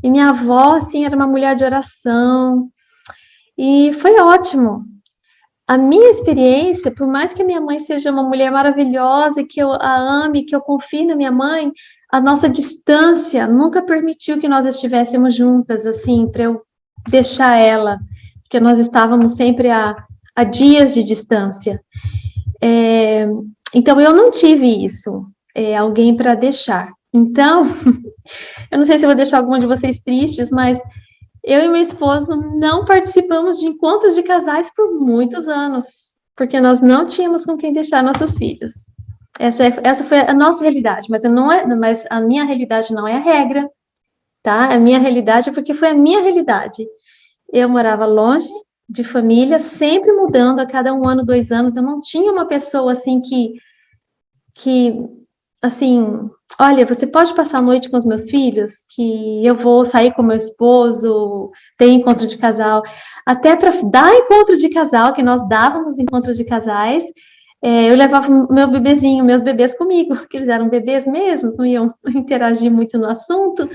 E minha avó, assim, era uma mulher de oração. E foi ótimo. A minha experiência, por mais que a minha mãe seja uma mulher maravilhosa, que eu a ame, que eu confie na minha mãe, a nossa distância nunca permitiu que nós estivéssemos juntas, assim, para eu deixar ela, porque nós estávamos sempre a dias de distância. Então, eu não tive isso, alguém para deixar. Então, eu não sei se eu vou deixar algum de vocês tristes, mas eu e meu esposo não participamos de encontros de casais por muitos anos, porque nós não tínhamos com quem deixar nossos filhos. Essa foi a nossa realidade, mas a minha realidade não é a regra, tá? A minha realidade é porque foi a minha realidade. Eu morava longe de família, sempre mudando a cada 1 ano, 2 anos. Eu não tinha uma pessoa assim que assim, olha, você pode passar a noite com os meus filhos, que eu vou sair com meu esposo, ter encontro de casal, até para dar encontro de casal, que nós dávamos encontros de casais, eu levava meu bebezinho, meus bebês comigo, porque eles eram bebês mesmos, não iam interagir muito no assunto.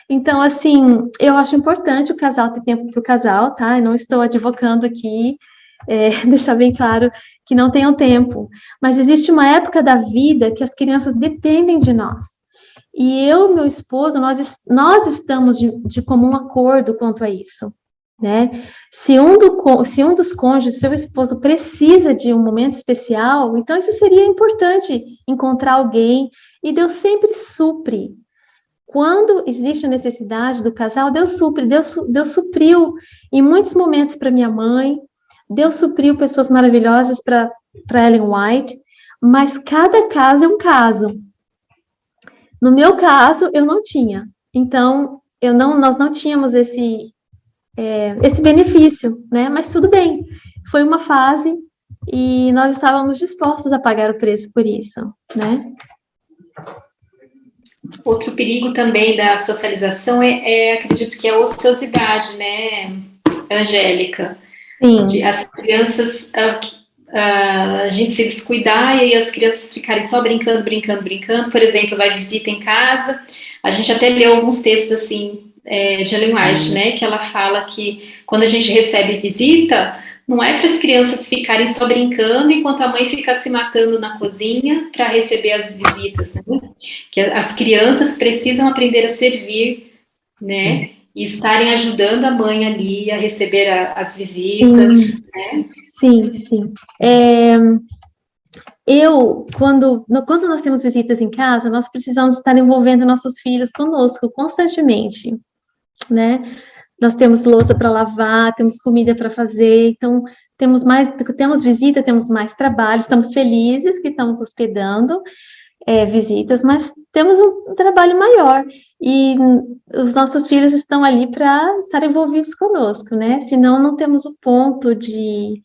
Então, assim, eu acho importante o casal ter tempo para o casal, tá? Eu não estou advocando aqui, deixar bem claro que não tenham tempo. Mas existe uma época da vida que as crianças dependem de nós. E eu e meu esposo, nós estamos de comum acordo quanto a isso, né? Se um dos cônjuges, seu esposo, precisa de um momento especial, então isso seria importante, encontrar alguém, e Deus sempre supre. Quando existe a necessidade do casal, Deus supre, Deus supriu em muitos momentos para minha mãe, Deus supriu pessoas maravilhosas para Ellen White, mas cada caso é um caso. No meu caso, eu não tinha. Então, nós não tínhamos esse benefício, né? Mas tudo bem. Foi uma fase e nós estávamos dispostos a pagar o preço por isso, né? Outro perigo também da socialização acredito que é a ociosidade, né, Angélica? Sim. As crianças, a gente se descuidar e aí as crianças ficarem só brincando, brincando, brincando. Por exemplo, vai visita em casa. A gente até leu alguns textos assim de Ellen White, né, que ela fala que quando a gente recebe visita, não é para as crianças ficarem só brincando enquanto a mãe fica se matando na cozinha para receber as visitas, né? Que as crianças precisam aprender a servir, né? E estarem ajudando a mãe ali a receber as visitas, Sim, né? sim, sim. Quando nós temos visitas em casa, nós precisamos estar envolvendo nossos filhos conosco constantemente, né? Nós temos louça para lavar, temos comida para fazer, então temos visita, temos mais trabalho, estamos felizes que estamos hospedando visitas, mas temos um trabalho maior e os nossos filhos estão ali para estar envolvidos conosco, né? Senão não temos o ponto de...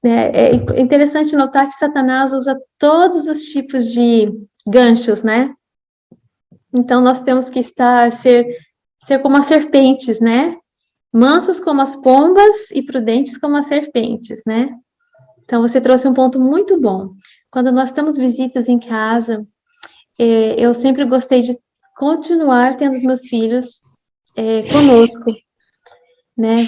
Né? É interessante notar que Satanás usa todos os tipos de ganchos, né? Então nós temos que ser como as serpentes, né? Mansos como as pombas e prudentes como as serpentes, né? Então, você trouxe um ponto muito bom. Quando nós temos visitas em casa, eu sempre gostei de continuar tendo os meus filhos conosco, né?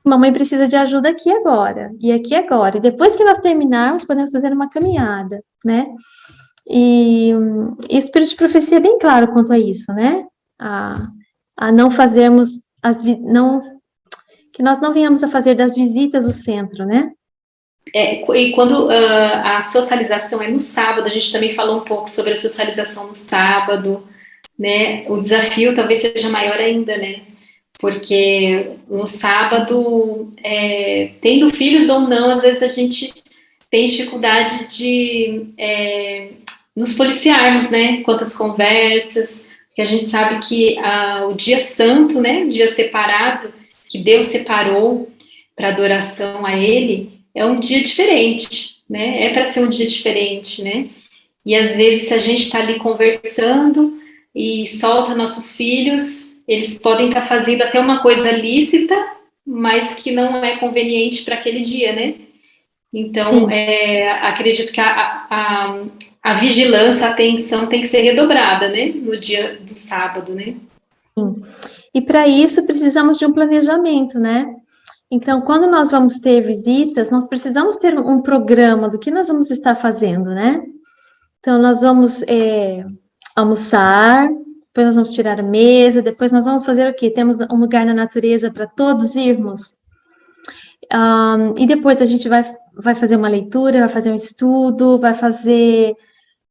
Mamãe precisa de ajuda aqui agora, e aqui agora. E depois que nós terminarmos, podemos fazer uma caminhada, né? E Espírito de Profecia é bem claro quanto a isso, né? A não fazermos que nós não venhamos a fazer das visitas o centro, né? E quando a socialização é no sábado, a gente também falou um pouco sobre a socialização no sábado, né? O desafio talvez seja maior ainda, né? Porque no sábado, tendo filhos ou não, às vezes a gente tem dificuldade de nos policiarmos, né? Quantas conversas, porque a gente sabe que o dia santo, né? O dia separado, que Deus separou para adoração a Ele, é um dia diferente, né? É para ser um dia diferente, né? E às vezes, se a gente está ali conversando e solta nossos filhos, eles podem estar fazendo até uma coisa lícita, mas que não é conveniente para aquele dia, né? Então, Sim. acredito que a vigilância, a atenção tem que ser redobrada, né? No dia do sábado, né? E para isso precisamos de um planejamento, né? Então, quando nós vamos ter visitas, nós precisamos ter um programa do que nós vamos estar fazendo, né? Então, nós vamos almoçar, depois nós vamos tirar a mesa, depois nós vamos fazer o quê? Temos um lugar na natureza para todos irmos. E depois a gente vai fazer uma leitura, vai fazer um estudo, vai fazer.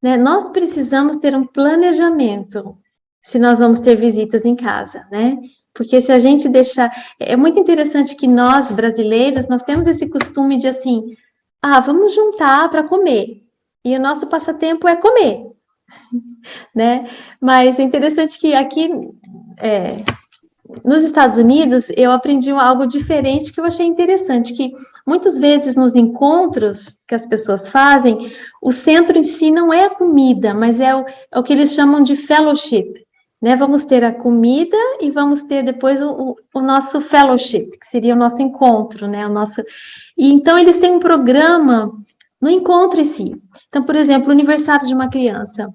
Né? Nós precisamos ter um planejamento se nós vamos ter visitas em casa, né? Porque se a gente deixar. É muito interessante que nós, brasileiros, nós temos esse costume de assim, vamos juntar para comer. E o nosso passatempo é comer, né? Mas é interessante que aqui, nos Estados Unidos, eu aprendi algo diferente que eu achei interessante, que muitas vezes nos encontros que as pessoas fazem, o centro em si não é a comida, mas é o que eles chamam de fellowship, né? Vamos ter a comida e vamos ter depois o nosso fellowship, que seria o nosso encontro, né? E então eles têm um programa no encontro em si. Então, por exemplo, o aniversário de uma criança.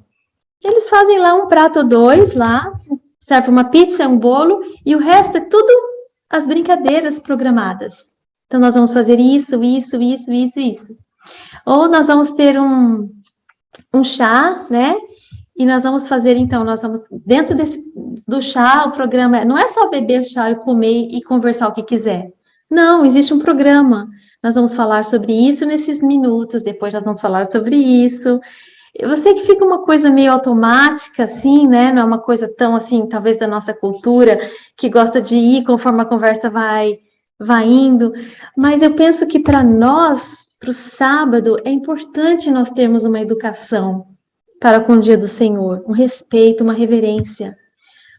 Eles fazem lá um prato ou dois lá, serve uma pizza, um bolo, e o resto é tudo as brincadeiras programadas. Então, nós vamos fazer isso, isso, isso, isso, isso. Ou nós vamos ter um chá, né? E nós vamos fazer, então, dentro do chá, o programa não é só beber chá e comer e conversar o que quiser. Não, existe um programa. Nós vamos falar sobre isso nesses minutos, depois nós vamos falar sobre isso. Eu sei que fica uma coisa meio automática, assim, né? Não é uma coisa tão, assim, talvez da nossa cultura, que gosta de ir conforme a conversa vai indo. Mas eu penso que para nós, para o sábado, é importante nós termos uma educação para com o dia do Senhor, um respeito, uma reverência,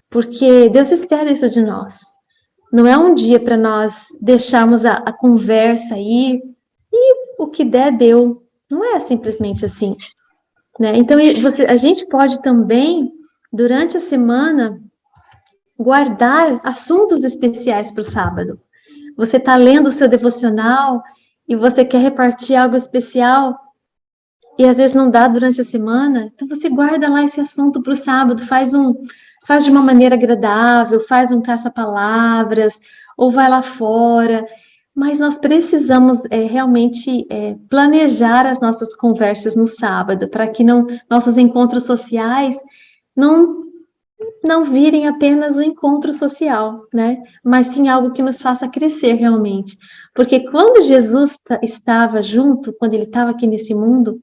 porque Deus espera isso de nós. Não é um dia para nós deixarmos a conversa ir e o que der, deu. Não é simplesmente assim. Né? Então, a gente pode também, durante a semana, guardar assuntos especiais para o sábado. Você está lendo o seu devocional e você quer repartir algo especial e às vezes não dá durante a semana, então você guarda lá esse assunto para o sábado, faz de uma maneira agradável, faz um caça-palavras, ou vai lá fora, mas nós precisamos realmente planejar as nossas conversas no sábado, para que nossos encontros sociais não, não virem apenas um encontro social, né? Mas sim algo que nos faça crescer realmente. Porque quando Jesus estava junto, quando ele estava aqui nesse mundo,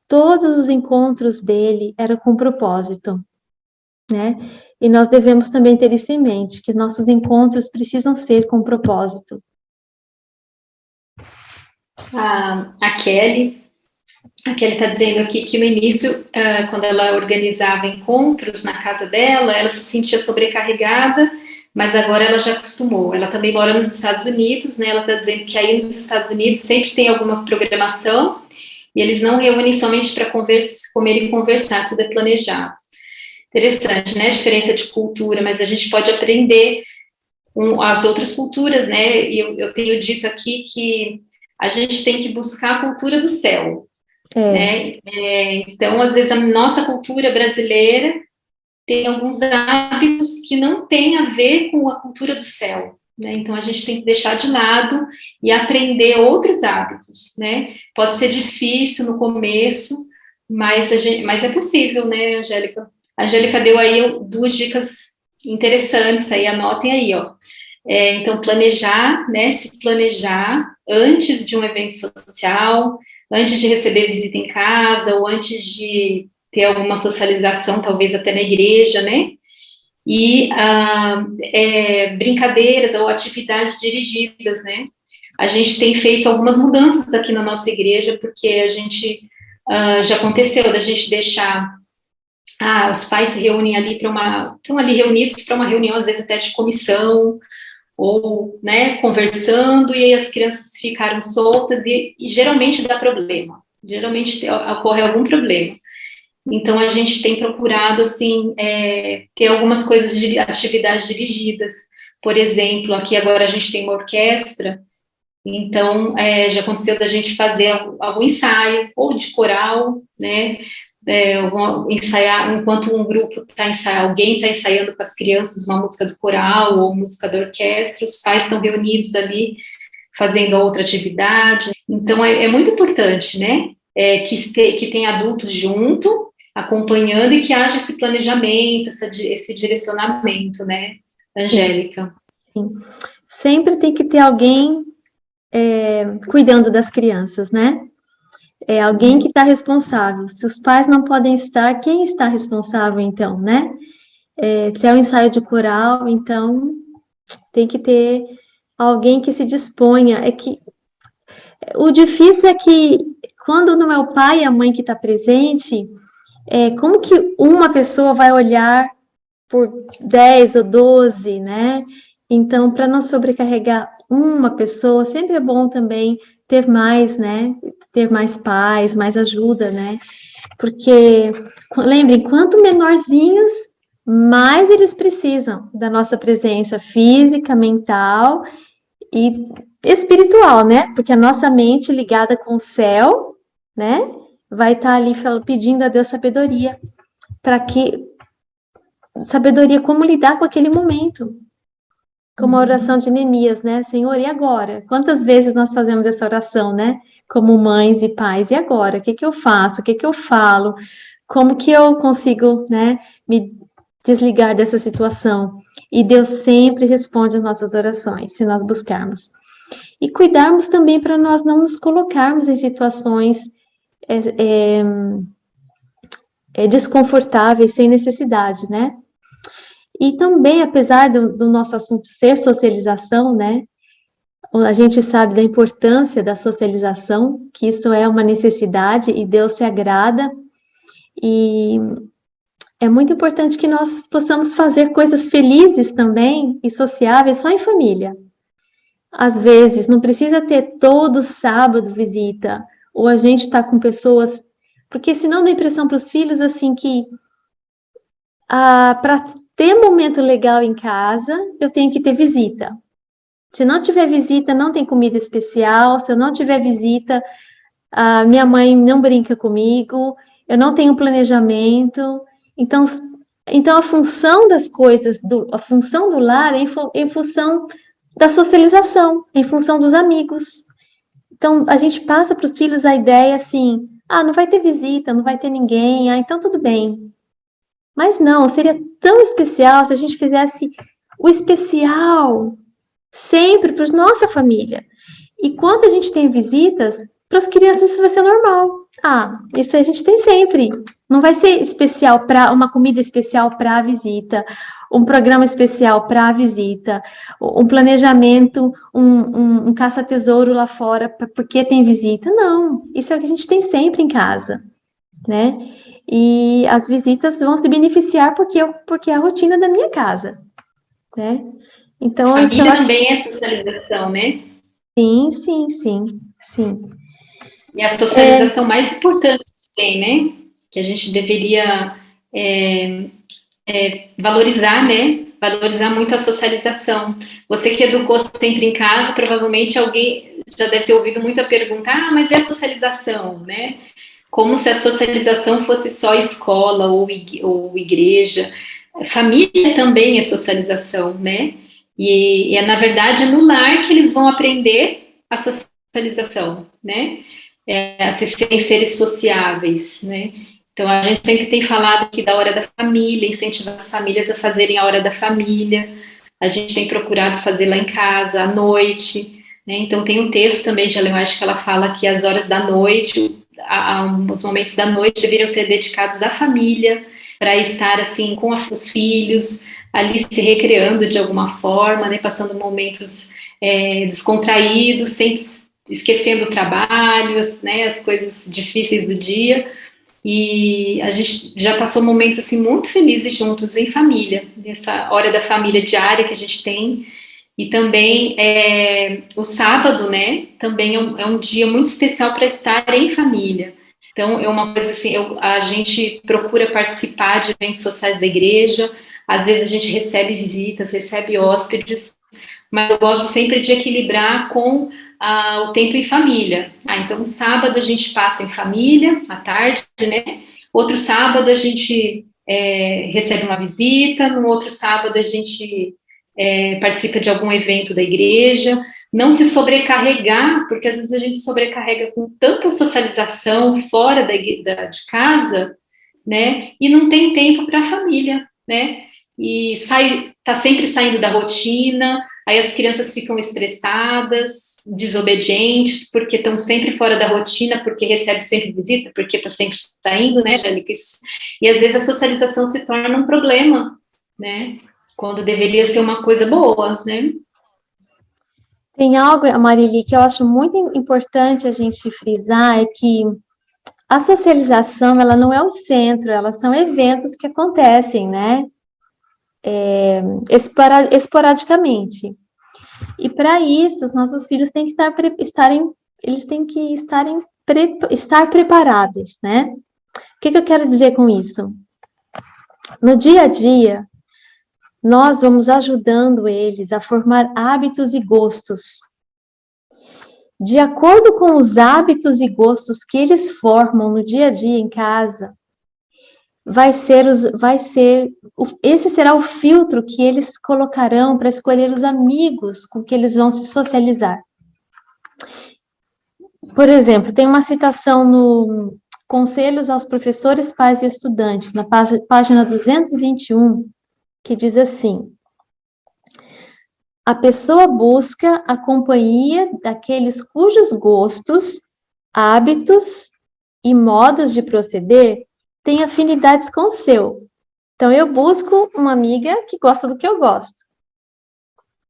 todos os encontros dele eram com propósito, né? E nós devemos também ter isso em mente, que nossos encontros precisam ser com propósito. A Kelly está dizendo aqui que no início, quando ela organizava encontros na casa dela, ela se sentia sobrecarregada, mas agora ela já acostumou. Ela também mora nos Estados Unidos, né? Ela está dizendo que aí nos Estados Unidos sempre tem alguma programação e eles não reúnem somente para comer e conversar, tudo é planejado. Interessante, né? A diferença de cultura, mas a gente pode aprender com as outras culturas, né? E eu tenho dito aqui que a gente tem que buscar a cultura do céu, né? Então, às vezes, a nossa cultura brasileira tem alguns hábitos que não têm a ver com a cultura do céu, né? Então, a gente tem que deixar de lado e aprender outros hábitos, né? Pode ser difícil no começo, mas é possível, né, Angélica? A Angélica deu aí 2 dicas interessantes, aí anotem aí, ó. Então, planejar, né, se planejar antes de um evento social, antes de receber visita em casa, ou antes de ter alguma socialização, talvez até na igreja, né? E brincadeiras ou atividades dirigidas, né? A gente tem feito algumas mudanças aqui na nossa igreja, porque a gente já aconteceu da gente deixar os pais se reúnem ali estão ali reunidos para uma reunião, às vezes até de comissão, ou, né, conversando, e aí as crianças ficaram soltas, e geralmente dá problema, geralmente ocorre algum problema. Então, a gente tem procurado, assim, ter algumas coisas de atividades dirigidas. Por exemplo, aqui agora a gente tem uma orquestra, então já aconteceu da gente fazer algum ensaio, ou de coral, né? Ensaiar, enquanto um grupo está ensaiando, alguém está ensaiando com as crianças uma música do coral ou música da orquestra, os pais estão reunidos ali fazendo outra atividade. Então, é muito importante, né? Que tenha adultos junto, acompanhando, e que haja esse planejamento, esse direcionamento, né, Angélica? Sim. Sempre tem que ter alguém cuidando das crianças, né? É alguém que está responsável. Se os pais não podem estar, quem está responsável, então, né? Se é um ensaio de coral, então tem que ter alguém que se disponha. É que o difícil é que quando não é o pai e a mãe que está presente, como que uma pessoa vai olhar por 10 ou 12, né? Então, para não sobrecarregar uma pessoa, sempre é bom também ter mais, né? Ter mais pais, mais ajuda, né? Porque, lembrem, quanto menorzinhos, mais eles precisam da nossa presença física, mental e espiritual, né? Porque a nossa mente ligada com o céu, né? Vai estar ali pedindo a Deus sabedoria para que como lidar com aquele momento. Como a oração de Neemias, né? Senhor, e agora? Quantas vezes nós fazemos essa oração, né? Como mães e pais, e agora? O que que eu faço? O que que eu falo? Como que eu consigo, né, me desligar dessa situação? E Deus sempre responde às nossas orações, se nós buscarmos. E cuidarmos também para nós não nos colocarmos em situações desconfortáveis, sem necessidade, né? E também, apesar do nosso assunto ser socialização, né? A gente sabe da importância da socialização, que isso é uma necessidade e Deus se agrada. E é muito importante que nós possamos fazer coisas felizes também e sociáveis só em família. Às vezes, não precisa ter todo sábado visita, ou a gente está com pessoas. Porque senão dá impressão para os filhos assim que para ter momento legal em casa, eu tenho que ter visita. Se não tiver visita, não tem comida especial. Se eu não tiver visita, a minha mãe não brinca comigo. Eu não tenho planejamento. Então a função das coisas, a função do lar é em função da socialização, em função dos amigos. Então a gente passa para os filhos a ideia assim: não vai ter visita, não vai ter ninguém. Então tudo bem. Mas não, seria tão especial se a gente fizesse o especial sempre para nossa família. E quando a gente tem visitas, para as crianças isso vai ser normal. Isso a gente tem sempre. Não vai ser especial para uma comida especial para a visita, um programa especial para a visita, um planejamento, um caça-tesouro lá fora porque tem visita. Não, isso é o que a gente tem sempre em casa, né? E as visitas vão se beneficiar porque é a rotina da minha casa, né? Então, isso eu Família acho também é socialização, né? sim, sim, sim, sim. E a socialização mais importante que tem, né? Que a gente deveria valorizar, né? Valorizar muito a socialização. Você que educou sempre em casa, provavelmente alguém já deve ter ouvido muito a pergunta: mas é a socialização, né? Como se a socialização fosse só escola ou igreja. Família também é socialização, né? E na verdade, é no lar que eles vão aprender a socialização, né? A serem seres sociáveis, né? Então, a gente sempre tem falado aqui da hora da família, incentivar as famílias a fazerem a hora da família. A gente tem procurado fazer lá em casa, à noite, né? Então, tem um texto também de Ellen White que ela fala que as horas da noite, os momentos da noite deveriam ser dedicados à família, para estar, assim, com os filhos, ali se recreando de alguma forma, né? Passando momentos descontraídos, sem esquecendo o trabalho, né? As coisas difíceis do dia. E a gente já passou momentos assim muito felizes juntos em família, nessa hora da família diária que a gente tem. E também o sábado, né, também é um dia muito especial para estar em família. Então, é uma coisa assim, a gente procura participar de eventos sociais da igreja, às vezes a gente recebe visitas, recebe hóspedes, mas eu gosto sempre de equilibrar com o tempo em família. Então, um sábado a gente passa em família, à tarde, né? Outro sábado a gente recebe uma visita, no outro sábado a gente participa de algum evento da igreja. Não se sobrecarregar, porque às vezes a gente sobrecarrega com tanta socialização fora de casa, né? E não tem tempo para a família, né? E tá sempre saindo da rotina, aí as crianças ficam estressadas, desobedientes, porque estão sempre fora da rotina, porque recebe sempre visita, porque está sempre saindo, né, Angélica? E às vezes a socialização se torna um problema, né? Quando deveria ser uma coisa boa, né? Tem algo, Marili, que eu acho muito importante a gente frisar, é que a socialização, ela não é o centro, elas são eventos que acontecem, né? Esporadicamente. E para isso, os nossos filhos têm que estar preparados, né? O que eu quero dizer com isso? No dia a dia, nós vamos ajudando eles a formar hábitos e gostos. De acordo com os hábitos e gostos que eles formam no dia a dia em casa, esse será o filtro que eles colocarão para escolher os amigos com que eles vão se socializar. Por exemplo, tem uma citação no Conselhos aos Professores, Pais e Estudantes, na página 221, que diz assim: a pessoa busca a companhia daqueles cujos gostos, hábitos e modos de proceder têm afinidades com o seu. Então, eu busco uma amiga que gosta do que eu gosto.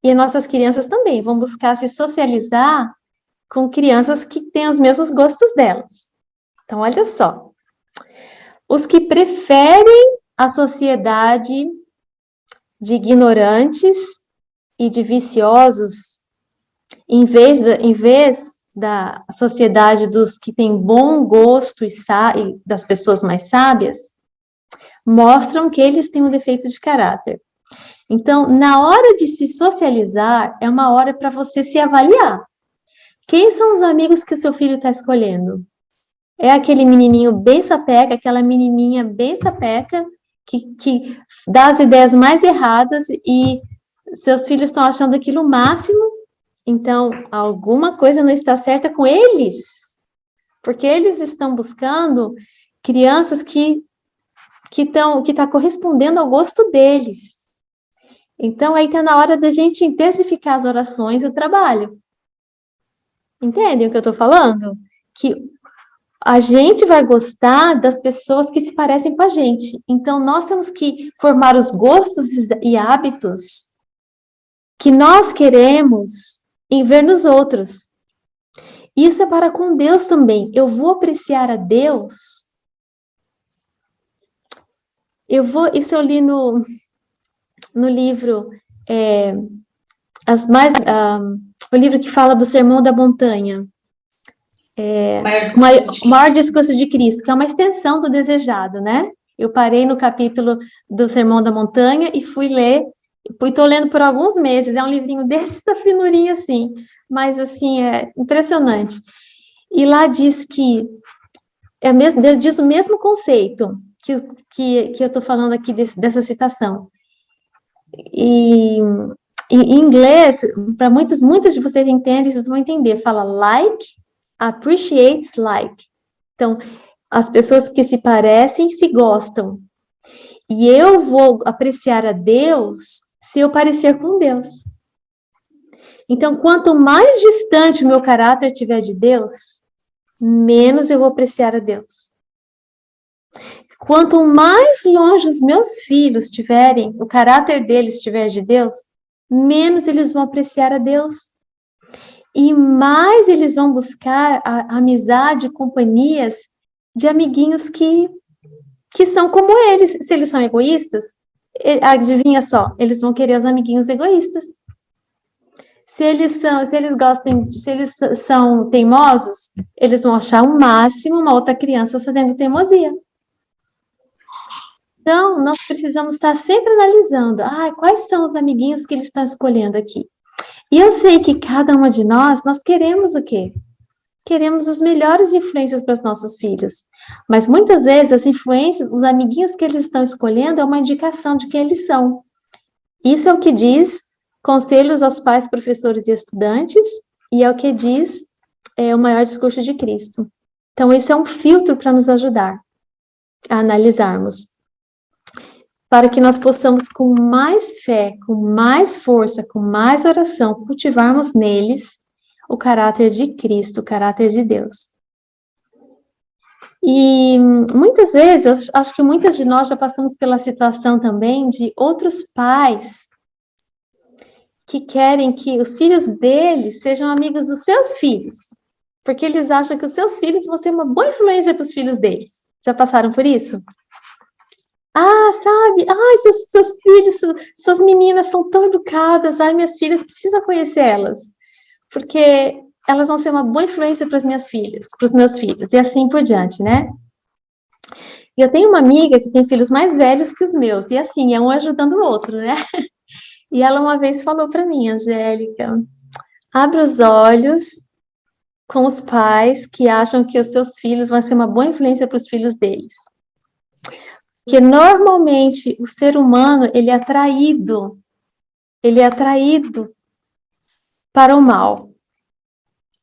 E nossas crianças também vão buscar se socializar com crianças que têm os mesmos gostos delas. Então, olha só. Os que preferem a sociedade de ignorantes e de viciosos, em vez da sociedade dos que têm bom gosto e das pessoas mais sábias, mostram que eles têm um defeito de caráter. Então, na hora de se socializar, é uma hora para você se avaliar. Quem são os amigos que o seu filho está escolhendo? É aquele menininho bem sapeca, aquela menininha bem sapeca, que dá as ideias mais erradas e seus filhos estão achando aquilo o máximo? Então, alguma coisa não está certa com eles, porque eles estão buscando crianças que está correspondendo ao gosto deles. Então, aí está na hora da gente intensificar as orações e o trabalho. Entendem o que eu estou falando? Que a gente vai gostar das pessoas que se parecem com a gente. Então, nós temos que formar os gostos e hábitos que nós queremos em ver nos outros. Isso é para com Deus também. Eu vou apreciar a Deus. Isso eu li no livro, o livro que fala do Sermão da Montanha. O maior discurso de Cristo, que é uma extensão do Desejado, né? Eu parei no capítulo do Sermão da Montanha e fui ler, estou lendo por alguns meses, é um livrinho dessa finurinha assim, mas assim, é impressionante. E lá diz que, diz o mesmo conceito que eu estou falando aqui dessa citação. E em inglês, para muitas de vocês entendem, vocês vão entender, fala like, appreciates like. Então, as pessoas que se parecem se gostam. E eu vou apreciar a Deus se eu parecer com Deus. Então, quanto mais distante o meu caráter estiver de Deus, menos eu vou apreciar a Deus. Quanto mais longe os meus filhos estiverem, o caráter deles estiver de Deus, menos eles vão apreciar a Deus. E mais eles vão buscar a amizade, companhias de amiguinhos que são como eles. Se eles são egoístas, adivinha só, eles vão querer os amiguinhos egoístas. Se eles são teimosos, eles vão achar o máximo uma outra criança fazendo teimosia. Então, nós precisamos estar sempre analisando, quais são os amiguinhos que eles estão escolhendo aqui. E eu sei que cada uma de nós queremos o quê? Queremos as melhores influências para os nossos filhos. Mas muitas vezes as influências, os amiguinhos que eles estão escolhendo é uma indicação de quem eles são. Isso é o que diz Conselhos aos Pais, Professores e Estudantes, e é o que diz o maior discurso de Cristo. Então, esse é um filtro para nos ajudar a analisarmos, para que nós possamos, com mais fé, com mais força, com mais oração, cultivarmos neles o caráter de Cristo, o caráter de Deus. E muitas vezes, acho que muitas de nós já passamos pela situação também de outros pais que querem que os filhos deles sejam amigos dos seus filhos, porque eles acham que os seus filhos vão ser uma boa influência para os filhos deles. Já passaram por isso? Sabe? Seus filhos, suas meninas são tão educadas. Minhas filhas, precisam conhecer elas, porque elas vão ser uma boa influência para as minhas filhas, para os meus filhos, e assim por diante, né? E eu tenho uma amiga que tem filhos mais velhos que os meus, e assim, é um ajudando o outro, né? E ela uma vez falou para mim, Angélica, abre os olhos com os pais que acham que os seus filhos vão ser uma boa influência para os filhos deles. Porque normalmente o ser humano, ele é atraído para o mal.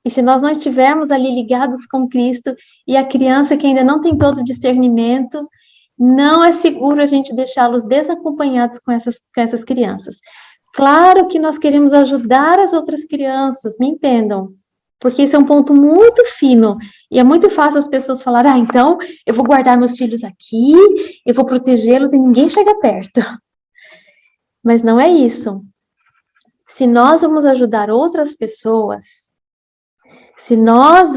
E se nós não estivermos ali ligados com Cristo, e a criança que ainda não tem todo o discernimento, não é seguro a gente deixá-los desacompanhados com essas crianças. Claro que nós queremos ajudar as outras crianças, me entendam, porque isso é um ponto muito fino, e é muito fácil as pessoas falarem, então eu vou guardar meus filhos aqui, eu vou protegê-los e ninguém chega perto. Mas não é isso. Se nós vamos ajudar outras pessoas, se nós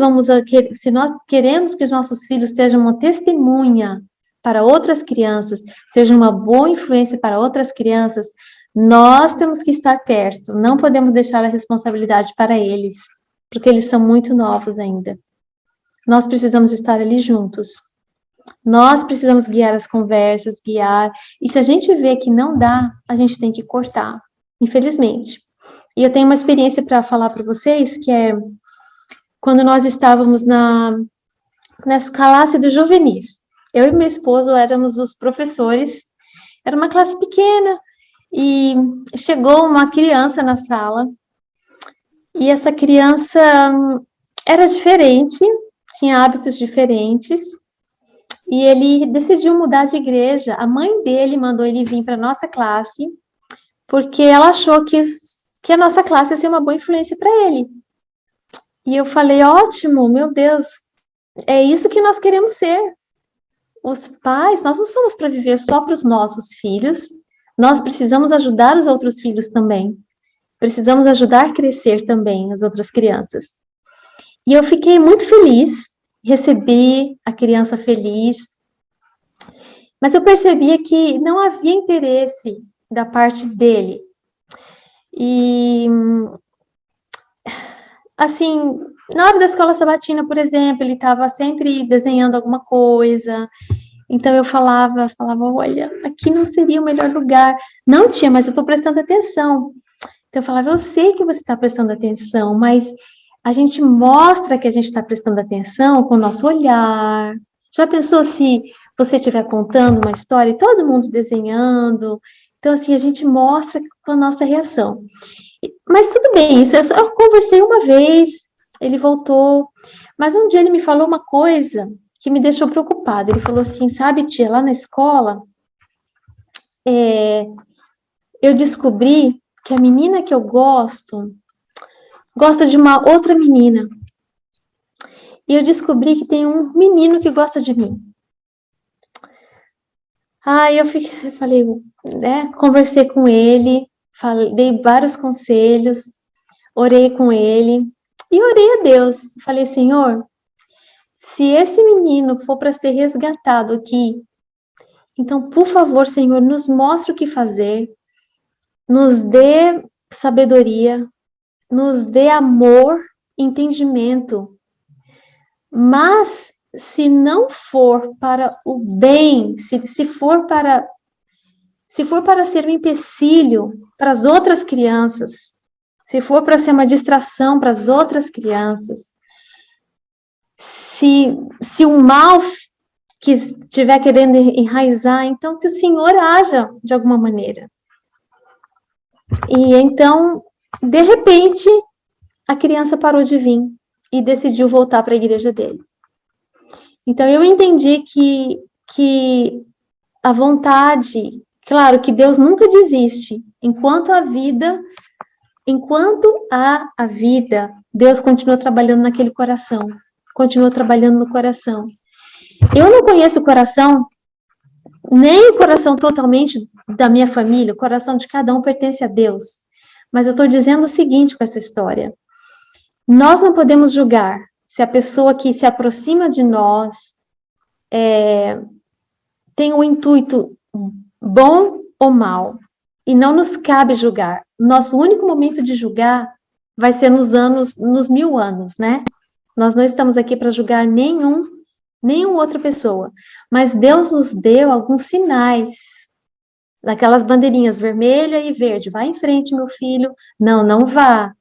queremos que os nossos filhos sejam uma testemunha para outras crianças, sejam uma boa influência para outras crianças, nós temos que estar perto, não podemos deixar a responsabilidade para eles, porque eles são muito novos ainda. Nós precisamos estar ali juntos. Nós precisamos guiar as conversas, e se a gente vê que não dá, a gente tem que cortar, infelizmente. E eu tenho uma experiência para falar para vocês, que é quando nós estávamos nessa classe do juvenis. Eu e meu esposo éramos os professores, era uma classe pequena, e chegou uma criança na sala, e essa criança era diferente, tinha hábitos diferentes, e ele decidiu mudar de igreja. A mãe dele mandou ele vir para a nossa classe, porque ela achou que a nossa classe ia ser uma boa influência para ele. E eu falei, ótimo, meu Deus, é isso que nós queremos ser. Os pais, nós não somos para viver só para os nossos filhos, nós precisamos ajudar os outros filhos também. Precisamos ajudar a crescer também as outras crianças. E eu fiquei muito feliz, recebi a criança feliz, mas eu percebia que não havia interesse da parte dele. E assim, na hora da escola sabatina, por exemplo, ele estava sempre desenhando alguma coisa, então eu falava, olha, aqui não seria o melhor lugar. Não, tia, mas eu estou prestando atenção. Então eu falava, eu sei que você está prestando atenção, mas a gente mostra que a gente está prestando atenção com o nosso olhar. Já pensou se você estiver contando uma história e todo mundo desenhando? Então, assim, a gente mostra com a nossa reação. Mas tudo bem, isso eu conversei uma vez, ele voltou, mas um dia ele me falou uma coisa que me deixou preocupada. Ele falou assim, sabe, tia, lá na escola, eu descobri que a menina que eu gosta de uma outra menina. E eu descobri que tem um menino que gosta de mim. Eu falei, né, conversei com ele, dei vários conselhos, orei com ele e orei a Deus. Falei, Senhor, se esse menino for para ser resgatado aqui, então, por favor, Senhor, nos mostre o que fazer, nos dê sabedoria, nos dê amor, entendimento. Mas se não for para o bem, se for para ser um empecilho para as outras crianças, se for para ser uma distração para as outras crianças, se o mal que estiver querendo enraizar, então que o Senhor haja de alguma maneira. E então, de repente, a criança parou de vir e decidiu voltar para a igreja dele. Então, eu entendi que a vontade, claro que Deus nunca desiste, enquanto há a vida, Deus continua trabalhando naquele coração, continua trabalhando no coração. Eu não conheço o coração, nem o coração totalmente da minha família, o coração de cada um pertence a Deus. Mas eu estou dizendo o seguinte com essa história: nós não podemos julgar se a pessoa que se aproxima de nós tem um intuito bom ou mal. E não nos cabe julgar. Nosso único momento de julgar vai ser nos 1000 anos, né? Nós não estamos aqui para julgar nenhuma outra pessoa. Mas Deus nos deu alguns sinais, daquelas bandeirinhas vermelha e verde. Vai em frente, meu filho. Não, não vá.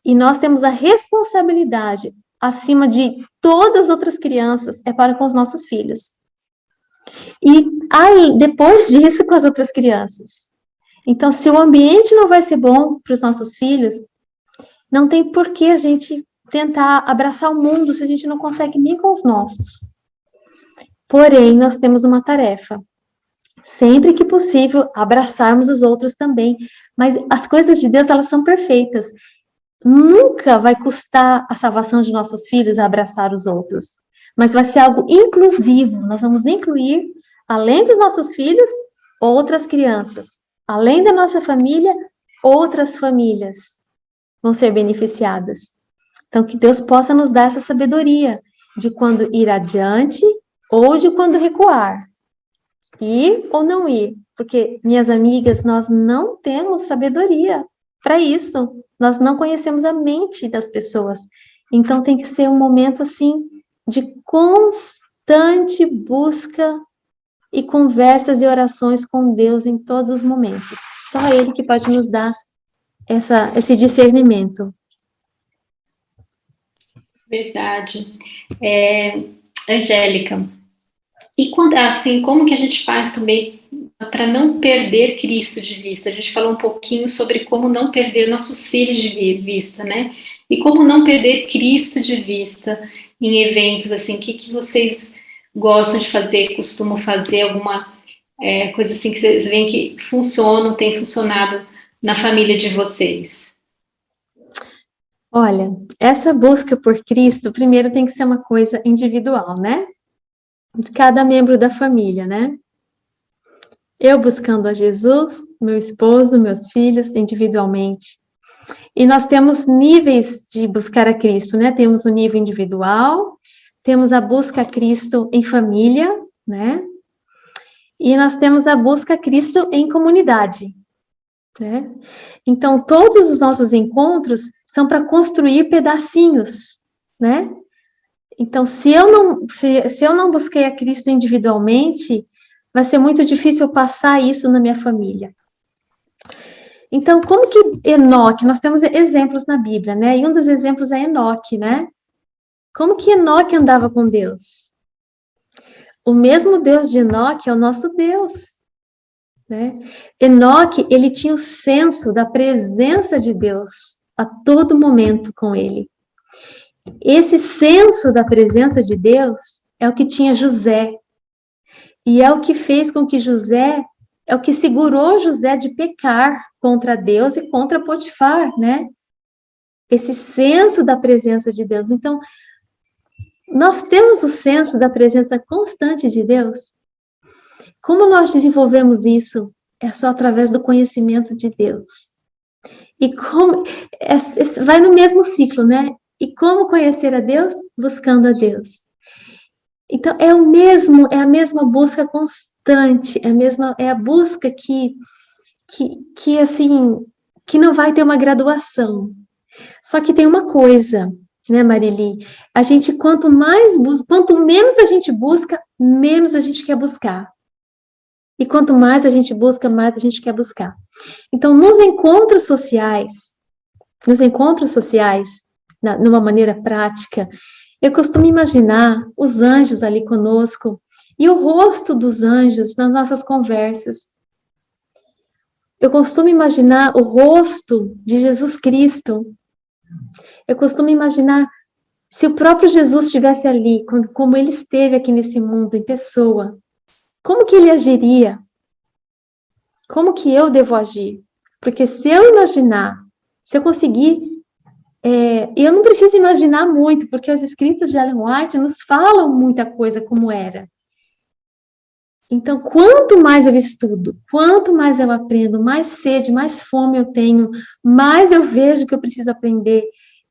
E nós temos a responsabilidade, acima de todas as outras crianças, é para com os nossos filhos. E aí, depois disso, com as outras crianças. Então, se o ambiente não vai ser bom para os nossos filhos, não tem por que a gente tentar abraçar o mundo se a gente não consegue nem com os nossos. Porém, nós temos uma tarefa. Sempre que possível, abraçarmos os outros também. Mas as coisas de Deus, elas são perfeitas. Nunca vai custar a salvação de nossos filhos abraçar os outros. Mas vai ser algo inclusivo. Nós vamos incluir, além dos nossos filhos, outras crianças. Além da nossa família, outras famílias vão ser beneficiadas. Então, que Deus possa nos dar essa sabedoria de quando ir adiante ou de quando recuar. Ir ou não ir. Porque, minhas amigas, nós não temos sabedoria para isso. Nós não conhecemos a mente das pessoas. Então, tem que ser um momento, assim, de constante busca e conversas e orações com Deus em todos os momentos. Só Ele que pode nos dar esse discernimento. Verdade. Angélica, e quando, assim, como que a gente faz também para não perder Cristo de vista? A gente falou um pouquinho sobre como não perder nossos filhos de vista, né? E como não perder Cristo de vista em eventos, assim, o que vocês gostam de fazer, costumam fazer, alguma coisa assim que vocês veem que funciona, tem funcionado na família de vocês? Olha, essa busca por Cristo, primeiro tem que ser uma coisa individual, né? De cada membro da família, né? Eu buscando a Jesus, meu esposo, meus filhos, individualmente. E nós temos níveis de buscar a Cristo, né? Temos o nível individual, temos a busca a Cristo em família, né? E nós temos a busca a Cristo em comunidade, né? Então, todos os nossos encontros são para construir pedacinhos, né? Então, se eu não busquei a Cristo individualmente, vai ser muito difícil passar isso na minha família. Então, como que Enoque, nós temos exemplos na Bíblia, né? E um dos exemplos é Enoque, né? Como que Enoque andava com Deus? O mesmo Deus de Enoque é o nosso Deus, né? Enoque, ele tinha o senso da presença de Deus a todo momento com ele. Esse senso da presença de Deus é o que tinha José. E é o que fez com que é o que segurou José de pecar contra Deus e contra Potifar, né? Esse senso da presença de Deus. Então, nós temos o senso da presença constante de Deus. Como nós desenvolvemos isso? É só através do conhecimento de Deus. E como vai no mesmo ciclo, né? E como conhecer a Deus? Buscando a Deus. Então, é a mesma busca constante, é a busca que assim, que não vai ter uma graduação. Só que tem uma coisa, né, Marili? A gente, quanto menos a gente busca, menos a gente quer buscar. E quanto mais a gente busca, mais a gente quer buscar. Então, nos encontros sociais, numa maneira prática, eu costumo imaginar os anjos ali conosco e o rosto dos anjos nas nossas conversas. Eu costumo imaginar o rosto de Jesus Cristo. Eu costumo imaginar se o próprio Jesus estivesse ali, como ele esteve aqui nesse mundo, em pessoa, como que ele agiria? Como que eu devo agir? Porque se eu conseguir, eu não preciso imaginar muito, porque os escritos de Ellen White nos falam muita coisa como era. Então, quanto mais eu estudo, quanto mais eu aprendo, mais sede, mais fome eu tenho, mais eu vejo que eu preciso aprender,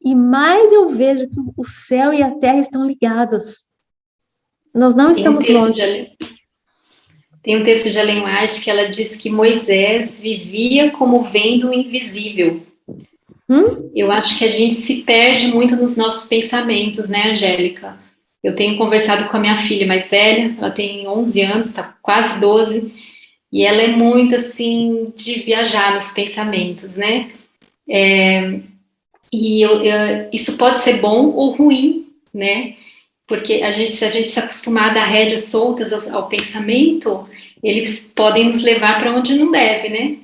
e mais eu vejo que o céu e a terra estão ligados. Nós não estamos longe. Tem um texto de Ellen White que ela diz que Moisés vivia como vendo o invisível. Eu acho que a gente se perde muito nos nossos pensamentos, né, Angélica? Eu tenho conversado com a minha filha mais velha, ela tem 11 anos, está quase 12, e ela é muito, assim, de viajar nos pensamentos, né? Isso pode ser bom ou ruim, né? Porque se a gente se acostumar a dar rédeas soltas ao pensamento, eles podem nos levar para onde não deve, né?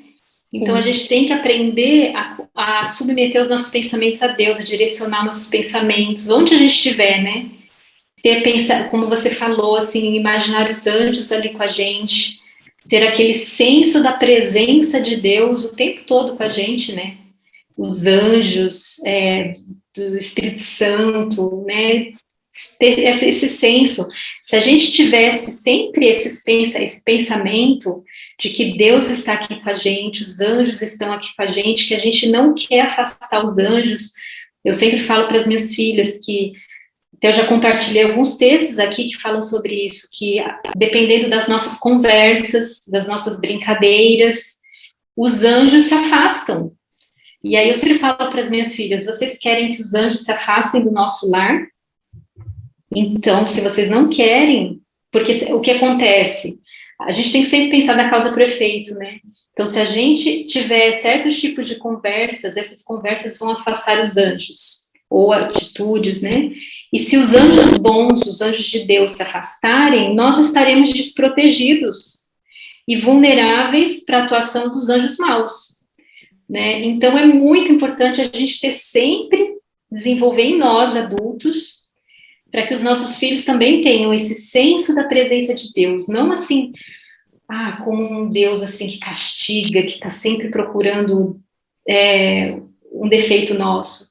Então, a gente tem que aprender a submeter os nossos pensamentos a Deus, a direcionar nossos pensamentos, onde a gente estiver, né? Como você falou, assim, imaginar os anjos ali com a gente, ter aquele senso da presença de Deus o tempo todo com a gente, né? Os anjos, do Espírito Santo, né? Ter esse senso. Se a gente tivesse sempre esse pensamento de que Deus está aqui com a gente, os anjos estão aqui com a gente, que a gente não quer afastar os anjos. Eu sempre falo para as minhas filhas que, até eu já compartilhei alguns textos aqui que falam sobre isso, que dependendo das nossas conversas, das nossas brincadeiras, os anjos se afastam. E aí eu sempre falo para as minhas filhas, vocês querem que os anjos se afastem do nosso lar? Então, se vocês não querem, porque o que acontece? A gente tem que sempre pensar na causa para o efeito, né? Então, se a gente tiver certos tipos de conversas, essas conversas vão afastar os anjos, ou atitudes, né? E se os anjos bons, os anjos de Deus se afastarem, nós estaremos desprotegidos e vulneráveis para a atuação dos anjos maus, né? Então, é muito importante a gente desenvolver em nós, adultos, para que os nossos filhos também tenham esse senso da presença de Deus, não assim, como um Deus assim que castiga, que está sempre procurando um defeito nosso,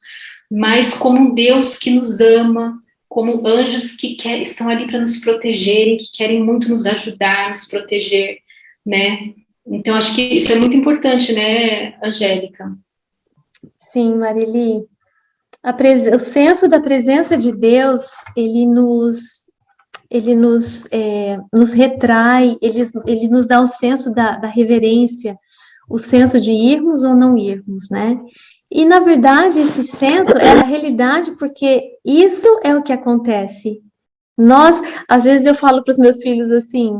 mas como um Deus que nos ama, como anjos que estão ali para nos protegerem, que querem muito nos ajudar, nos proteger, né? Então, acho que isso é muito importante, né, Angélica? Sim, Marili. O senso da presença de Deus, ele nos retrai, ele nos dá o senso da reverência, o senso de irmos ou não irmos, né? E, na verdade, esse senso é a realidade, porque isso é o que acontece. Às vezes eu falo para os meus filhos assim,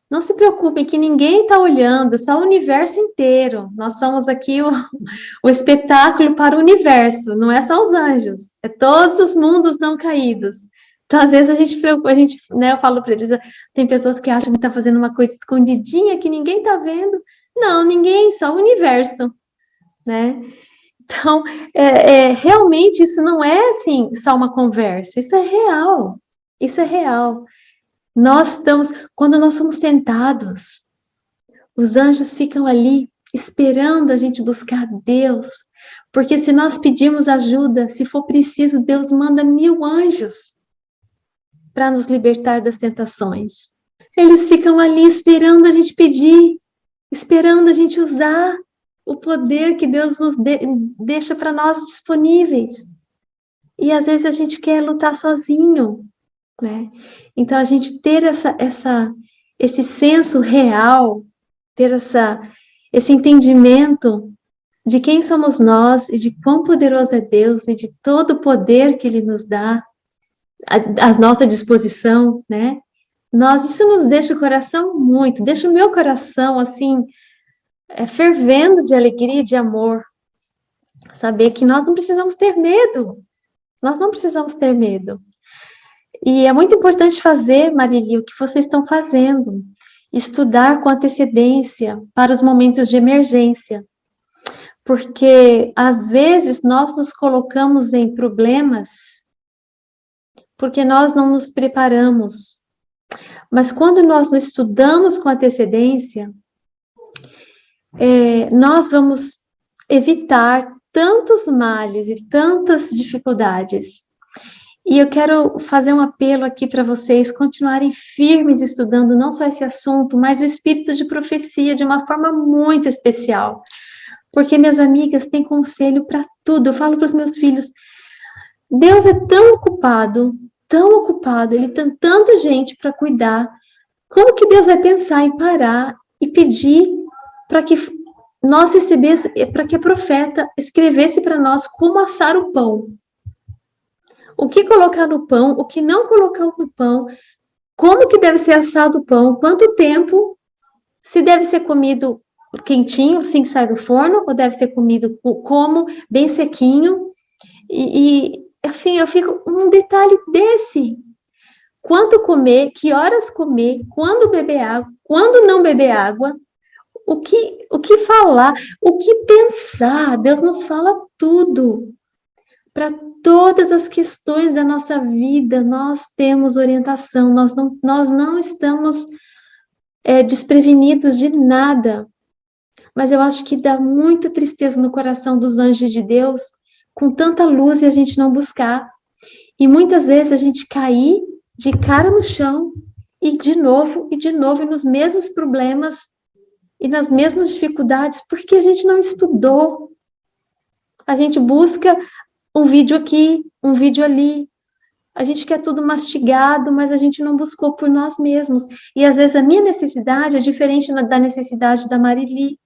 não se preocupem que ninguém está olhando, só o universo inteiro. Nós somos aqui o espetáculo para o universo, não é só os anjos, é todos os mundos não caídos. Então, às vezes né, eu falo para eles, tem pessoas que acham que está fazendo uma coisa escondidinha que ninguém está vendo. Não, ninguém, só o universo, né? Então, realmente isso não é assim só uma conversa, isso é real. Isso é real. Quando nós somos tentados, os anjos ficam ali esperando a gente buscar Deus, porque se nós pedirmos ajuda, se for preciso, Deus manda 1000 anjos para nos libertar das tentações. Eles ficam ali esperando a gente pedir, esperando a gente usar o poder que Deus nos deixa para nós disponíveis. E às vezes a gente quer lutar sozinho, né? Então, a gente ter esse senso real, ter esse entendimento de quem somos nós e de quão poderoso é Deus e de todo o poder que Ele nos dá à nossa disposição, né? Isso nos deixa o coração deixa o meu coração, assim, fervendo de alegria e de amor. Saber que nós não precisamos ter medo. Nós não precisamos ter medo. E é muito importante fazer, Marili, o que vocês estão fazendo. Estudar com antecedência para os momentos de emergência. Porque, às vezes, nós nos colocamos em problemas porque nós não nos preparamos. Mas quando nós estudamos com antecedência, nós vamos evitar tantos males e tantas dificuldades. E eu quero fazer um apelo aqui para vocês continuarem firmes estudando não só esse assunto, mas o espírito de profecia de uma forma muito especial. Porque, minhas amigas, têm conselho para tudo. Eu falo para os meus filhos, Deus é tão ocupado, Ele tem tanta gente para cuidar. Como que Deus vai pensar em parar e pedir para que nós recebêssemos, para que a profeta escrevesse para nós como assar o pão? O que colocar no pão, o que não colocar no pão, como que deve ser assado o pão, quanto tempo, se deve ser comido quentinho, assim que sai do forno, ou deve ser comido como, bem sequinho, enfim, eu fico, um detalhe desse, quanto comer, que horas comer, quando beber água, quando não beber água, o que falar, o que pensar, Deus nos fala tudo, para todas as questões da nossa vida, nós temos orientação, nós não estamos desprevenidos de nada. Mas eu acho que dá muita tristeza no coração dos anjos de Deus, com tanta luz e a gente não buscar. E muitas vezes a gente cair de cara no chão, e de novo, e nos mesmos problemas, e nas mesmas dificuldades, porque a gente não estudou. A gente busca um vídeo aqui, um vídeo ali, a gente quer tudo mastigado, mas a gente não buscou por nós mesmos. E às vezes a minha necessidade é diferente da necessidade da Marili.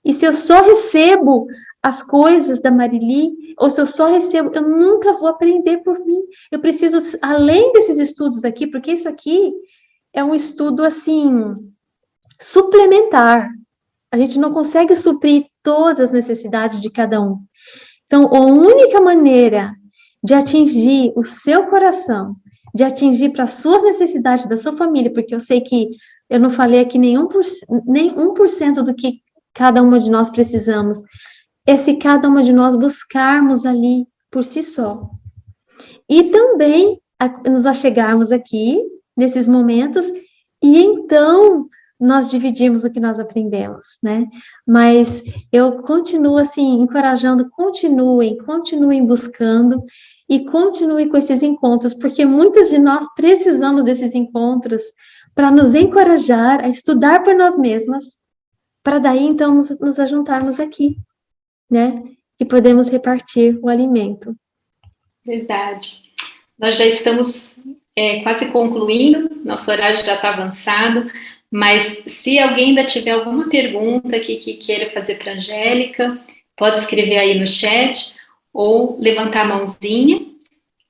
E se eu só recebo as coisas da Marili, ou se eu só recebo, eu nunca vou aprender por mim. Eu preciso, além desses estudos aqui, porque isso aqui é um estudo, assim, suplementar. A gente não consegue suprir todas as necessidades de cada um. Então, a única maneira de atingir o seu coração, de atingir para as suas necessidades da sua família, porque eu sei que eu não falei aqui nem 1% do que cada uma de nós precisamos, é se cada uma de nós buscarmos ali por si só. E também nos achegarmos aqui, nesses momentos, e então nós dividimos o que nós aprendemos, né? Mas eu continuo, assim, encorajando, continuem buscando, e continuem com esses encontros, porque muitas de nós precisamos desses encontros para nos encorajar a estudar por nós mesmas, para daí, então, nos ajuntarmos aqui, né? E podemos repartir o alimento. Verdade. Nós já estamos quase concluindo, nosso horário já está avançado, mas se alguém ainda tiver alguma pergunta que queira fazer para a Angélica, pode escrever aí no chat ou levantar a mãozinha,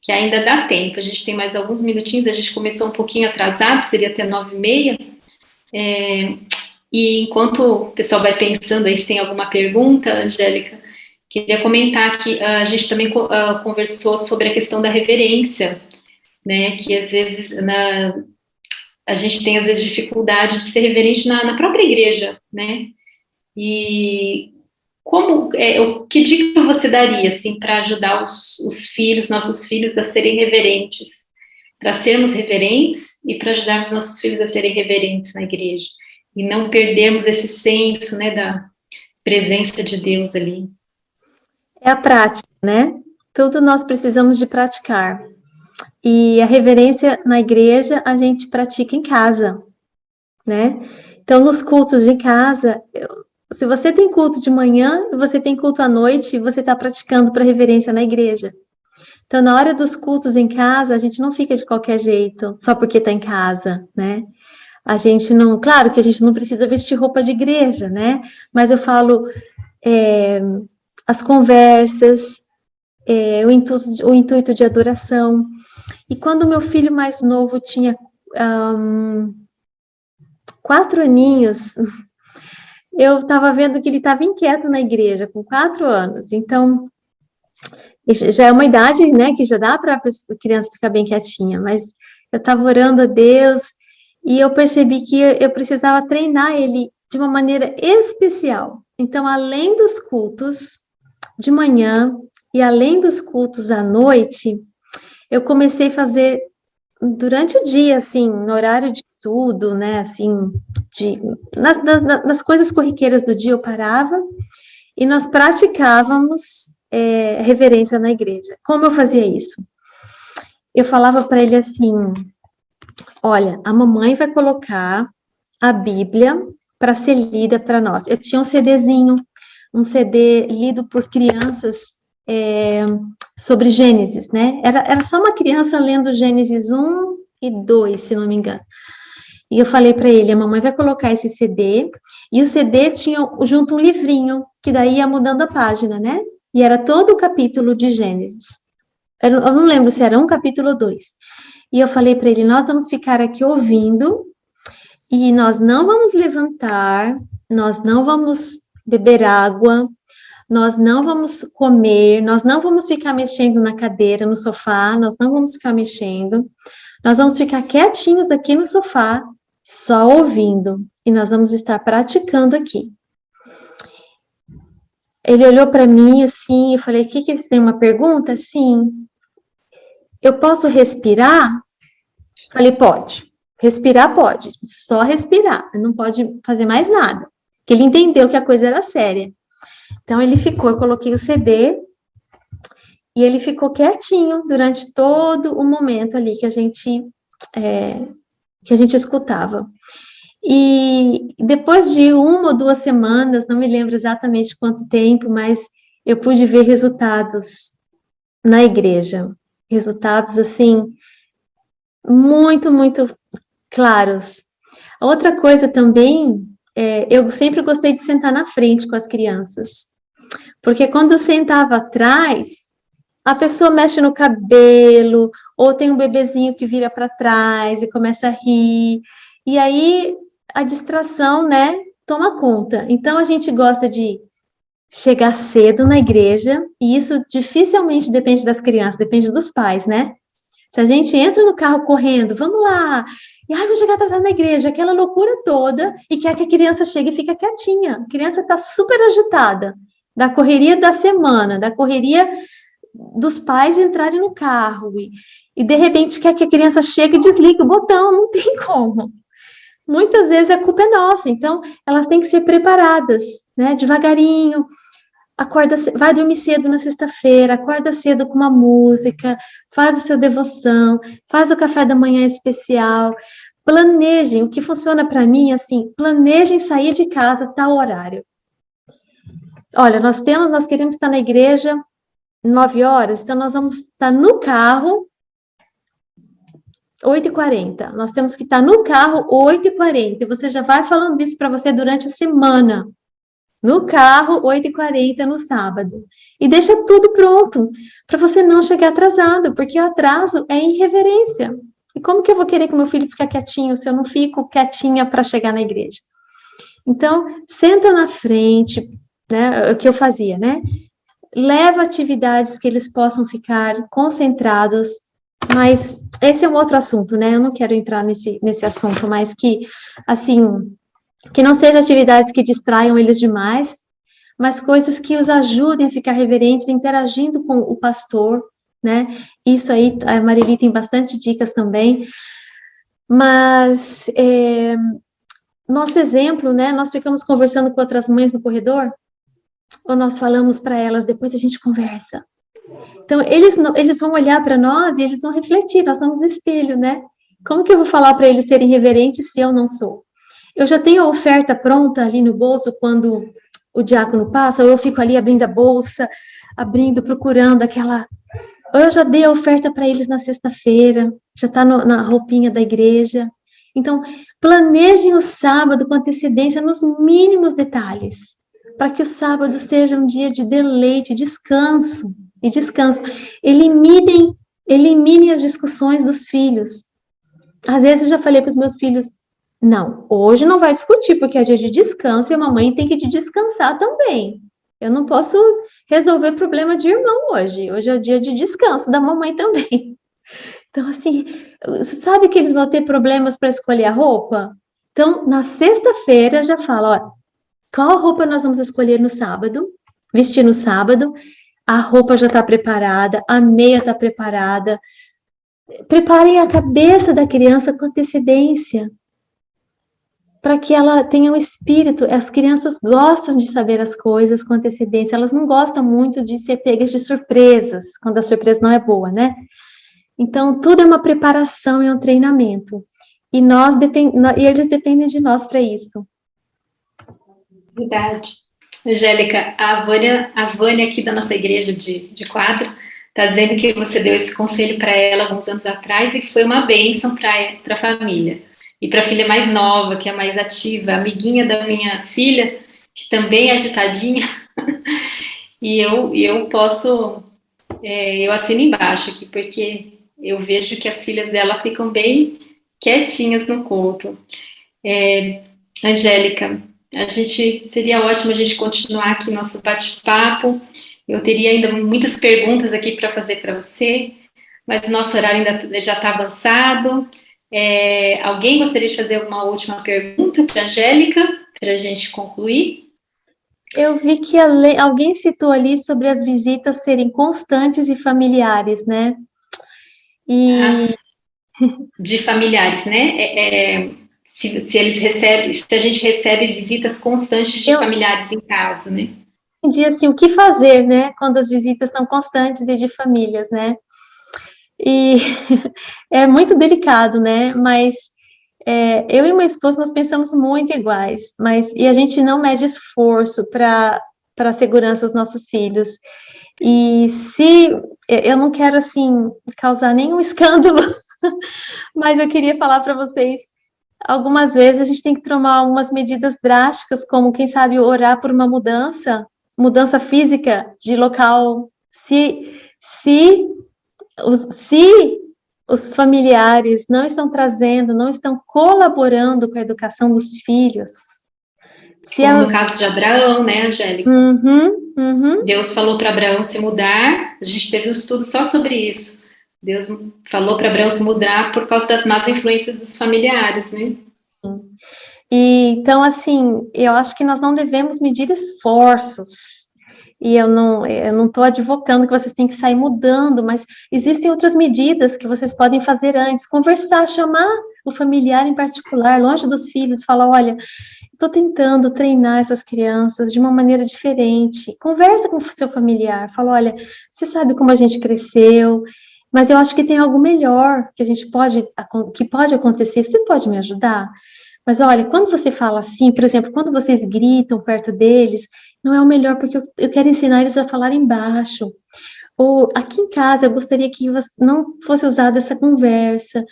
que ainda dá tempo. A gente tem mais alguns minutinhos, a gente começou um pouquinho atrasado, seria até 9h30. E enquanto o pessoal vai pensando aí se tem alguma pergunta, Angélica, queria comentar que a gente também conversou sobre a questão da reverência, né, que às vezes a gente tem às vezes dificuldade de ser reverente na própria igreja, né, e que dica você daria, assim, para ajudar os filhos, nossos filhos a serem reverentes, para sermos reverentes e para ajudarmos nossos filhos a serem reverentes na igreja, e não perdermos esse senso, né, da presença de Deus ali. É a prática, né? Tudo nós precisamos de praticar. E a reverência na igreja a gente pratica em casa, né? Então, nos cultos de casa, se você tem culto de manhã e você tem culto à noite, você está praticando para reverência na igreja. Então, na hora dos cultos em casa, a gente não fica de qualquer jeito, só porque está em casa, né? A gente não... Claro que a gente não precisa vestir roupa de igreja, né? Mas eu falo... as conversas, o intuito de adoração. E quando meu filho mais novo tinha 4 aninhos, eu estava vendo que ele estava inquieto na igreja, com 4 anos. Então, já é uma idade, né, que já dá para a criança ficar bem quietinha, mas eu estava orando a Deus e eu percebi que eu precisava treinar ele de uma maneira especial. Então, além dos cultos de manhã e além dos cultos à noite, eu comecei a fazer durante o dia, assim, no horário de estudo, né, assim, nas coisas corriqueiras do dia eu parava e nós praticávamos reverência na igreja. Como eu fazia isso? Eu falava para ele assim, olha, a mamãe vai colocar a Bíblia para ser lida para nós. Eu tinha um CDzinho, um CD lido por crianças sobre Gênesis, né? Era só uma criança lendo Gênesis 1 e 2, se não me engano. E eu falei para ele, a mamãe vai colocar esse CD, e o CD tinha junto um livrinho, que daí ia mudando a página, né? E era todo o capítulo de Gênesis. Eu não lembro se era um capítulo ou 2. E eu falei para ele, nós vamos ficar aqui ouvindo, e nós não vamos levantar, nós não vamos beber água, nós não vamos comer, nós não vamos ficar mexendo na cadeira, no sofá, nós não vamos ficar mexendo, nós vamos ficar quietinhos aqui no sofá, só ouvindo, e nós vamos estar praticando aqui. Ele olhou para mim assim, eu falei, que você tem uma pergunta? Sim. Eu posso respirar? Falei, pode. Respirar pode, só respirar, não pode fazer mais nada. Porque ele entendeu que a coisa era séria. Então ele ficou, eu coloquei o CD e ele ficou quietinho durante todo o momento ali que a gente escutava. E depois de 1 ou 2 semanas, não me lembro exatamente quanto tempo, mas eu pude ver resultados na igreja. Resultados, assim, muito, muito claros. Outra coisa também, eu sempre gostei de sentar na frente com as crianças. Porque quando eu sentava atrás, a pessoa mexe no cabelo, ou tem um bebezinho que vira para trás e começa a rir. E aí a distração, né, toma conta. Então a gente gosta de chegar cedo na igreja, e isso dificilmente depende das crianças, depende dos pais, né? Se a gente entra no carro correndo, vamos lá, e vou chegar atrasado na igreja, aquela loucura toda, e quer que a criança chegue e fique quietinha. A criança está super agitada, da correria da semana, da correria dos pais entrarem no carro, e de repente quer que a criança chegue e desligue o botão, não tem como. Muitas vezes a culpa é nossa, então elas têm que ser preparadas, né, devagarinho, acorda, vai dormir cedo na sexta-feira, acorda cedo com uma música, faz o seu devoção, faz o café da manhã especial, planejem, o que funciona para mim, assim, planejem sair de casa a tal horário. Olha, nós queremos estar na igreja 9 horas, então nós vamos estar no carro 8h40. Nós temos que estar no carro 8h40. E você já vai falando isso para você durante a semana. No carro, 8h40 no sábado. E deixa tudo pronto, para você não chegar atrasado, porque o atraso é irreverência. E como que eu vou querer que meu filho fique quietinho se eu não fico quietinha para chegar na igreja? Então, senta na frente, né, o que eu fazia, né? Leva atividades que eles possam ficar concentrados, mas esse é um outro assunto, né? Eu não quero entrar nesse assunto, mas que, assim, que não sejam atividades que distraiam eles demais, mas coisas que os ajudem a ficar reverentes, interagindo com o pastor, né? Isso aí, a Marili tem bastante dicas também, mas nosso exemplo, né? Nós ficamos conversando com outras mães no corredor, ou nós falamos para elas, depois a gente conversa. Então, eles vão olhar para nós e eles vão refletir, nós somos espelho, né? Como que eu vou falar para eles serem reverentes se eu não sou? Eu já tenho a oferta pronta ali no bolso quando o diácono passa, ou eu fico ali abrindo a bolsa, procurando aquela... Ou eu já dei a oferta para eles na sexta-feira, já está na roupinha da igreja. Então, planejem o sábado com antecedência nos mínimos detalhes. para que o sábado seja um dia de deleite, descanso, e descanso. Eliminem as discussões dos filhos. Às vezes eu já falei para os meus filhos, não, hoje não vai discutir, porque é dia de descanso e a mamãe tem que descansar também. Eu não posso resolver problema de irmão hoje. Hoje é o dia de descanso da mamãe também. Então, assim, sabe que eles vão ter problemas para escolher a roupa? Então, na sexta-feira, eu já falo, ó, qual roupa nós vamos escolher no sábado? Vestir no sábado. A roupa já está preparada, a meia está preparada. Preparem a cabeça da criança com antecedência, para que ela tenha um espírito. As crianças gostam de saber as coisas com antecedência, elas não gostam muito de ser pegas de surpresas, quando a surpresa não é boa, né? Então, tudo é uma preparação, é um treinamento. E eles dependem de nós para isso. Verdade. Angélica, a Vânia aqui da nossa igreja de quadra está dizendo que você deu esse conselho para ela alguns anos atrás e que foi uma bênção para a família. E para a filha mais nova, que é mais ativa, amiguinha da minha filha, que também é agitadinha. E eu posso, eu assino embaixo aqui, porque eu vejo que as filhas dela ficam bem quietinhas no culto. Angélica, seria ótimo a gente continuar aqui nosso bate-papo. Eu teria ainda muitas perguntas aqui para fazer para você, mas nosso horário ainda já está avançado. Alguém gostaria de fazer uma última pergunta para a Angélica, para a gente concluir? Eu vi que alguém citou ali sobre as visitas serem constantes e familiares, né? De familiares, né? Se eles recebem, se a gente recebe visitas constantes de familiares em casa, né? Entendi, assim, o que fazer, né? Quando as visitas são constantes e de famílias, né? E é muito delicado, né? Mas eu e meu esposo, nós pensamos muito iguais, e a gente não mede esforço para a segurança dos nossos filhos. E se eu não quero, assim, causar nenhum escândalo, mas eu queria falar para vocês, algumas vezes a gente tem que tomar algumas medidas drásticas, como, quem sabe, orar por uma mudança física de local. Se os familiares não estão trazendo, não estão colaborando com a educação dos filhos. Como no caso de Abraão, né, Angélica? Deus falou para Abraão se mudar, a gente teve um estudo só sobre isso. Deus falou para Abraão se mudar por causa das más influências dos familiares, né? Então, assim, eu acho que nós não devemos medir esforços. E eu não estou advocando que vocês têm que sair mudando, mas existem outras medidas que vocês podem fazer antes. Conversar, chamar o familiar em particular, longe dos filhos, e falar, olha, estou tentando treinar essas crianças de uma maneira diferente. Conversa com o seu familiar, fala, olha, você sabe como a gente cresceu, mas eu acho que tem algo melhor que pode acontecer, você pode me ajudar? Mas olha, quando você fala assim, por exemplo, quando vocês gritam perto deles, não é o melhor, porque eu quero ensinar eles a falarem baixo. Ou aqui em casa, eu gostaria que não fosse usada essa conversa.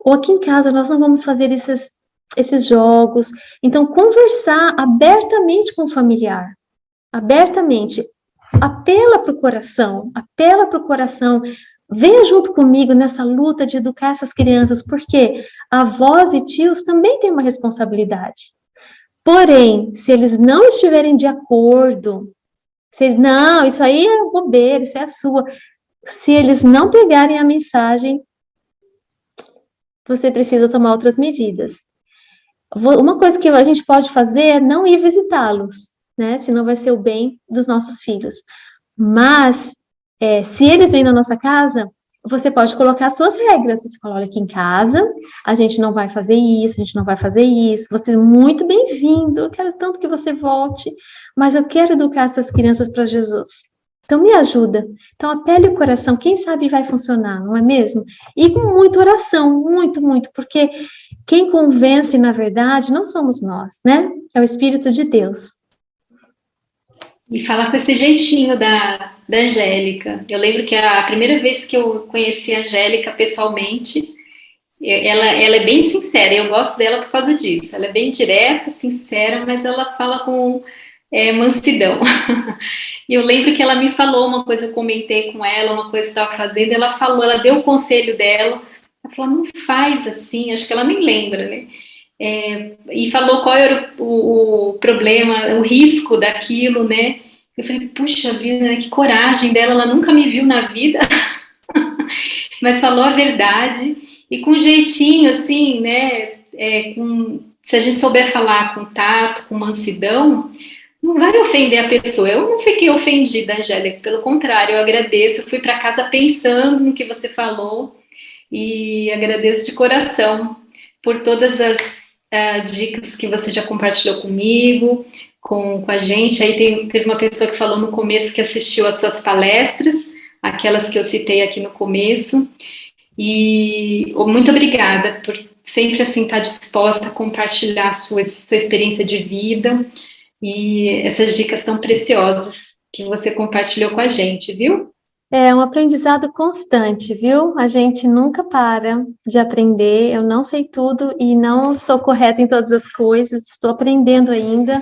Ou aqui em casa, nós não vamos fazer esses jogos. Então, conversar abertamente com o familiar. Abertamente. Apela para o coração. Venha junto comigo nessa luta de educar essas crianças, porque avós e tios também têm uma responsabilidade. Porém, se eles não estiverem de acordo, não, isso aí é bobeira, isso é a sua. Se eles não pegarem a mensagem, você precisa tomar outras medidas. Uma coisa que a gente pode fazer é não ir visitá-los, né? Senão vai ser o bem dos nossos filhos. Mas, se eles vêm na nossa casa, você pode colocar suas regras. Você fala, olha, aqui em casa, a gente não vai fazer isso, a gente não vai fazer isso. Você é muito bem-vindo, eu quero tanto que você volte, mas eu quero educar essas crianças para Jesus. Então, me ajuda. Então, apele o coração, quem sabe vai funcionar, não é mesmo? E com muita oração, muito, muito, porque quem convence, na verdade, não somos nós, né? É o Espírito de Deus. E falar com esse jeitinho da Angélica. Eu lembro que a primeira vez que eu conheci a Angélica pessoalmente, ela é bem sincera, eu gosto dela por causa disso. Ela é bem direta, sincera, mas ela fala com é mansidão. E eu lembro que ela me falou uma coisa, eu comentei com ela, uma coisa que estava fazendo, ela falou, ela deu o conselho dela, ela falou, não faz assim, acho que ela nem lembra, né? E falou qual era o problema, o risco daquilo, né? Eu falei, puxa vida, né, que coragem dela, ela nunca me viu na vida, mas falou a verdade e com jeitinho, assim, né? Se a gente souber falar com tato, com mansidão, não vai ofender a pessoa. Eu não fiquei ofendida, Angélica, pelo contrário, eu agradeço. Eu fui para casa pensando no que você falou e agradeço de coração por todas as dicas que você já compartilhou comigo, com a gente. Aí teve uma pessoa que falou no começo que assistiu às suas palestras, aquelas que eu citei aqui no começo. E muito obrigada por sempre assim estar disposta a compartilhar a sua experiência de vida e essas dicas tão preciosas que você compartilhou com a gente, viu? É um aprendizado constante, viu? A gente nunca para de aprender. Eu não sei tudo e não sou correta em todas as coisas, estou aprendendo ainda.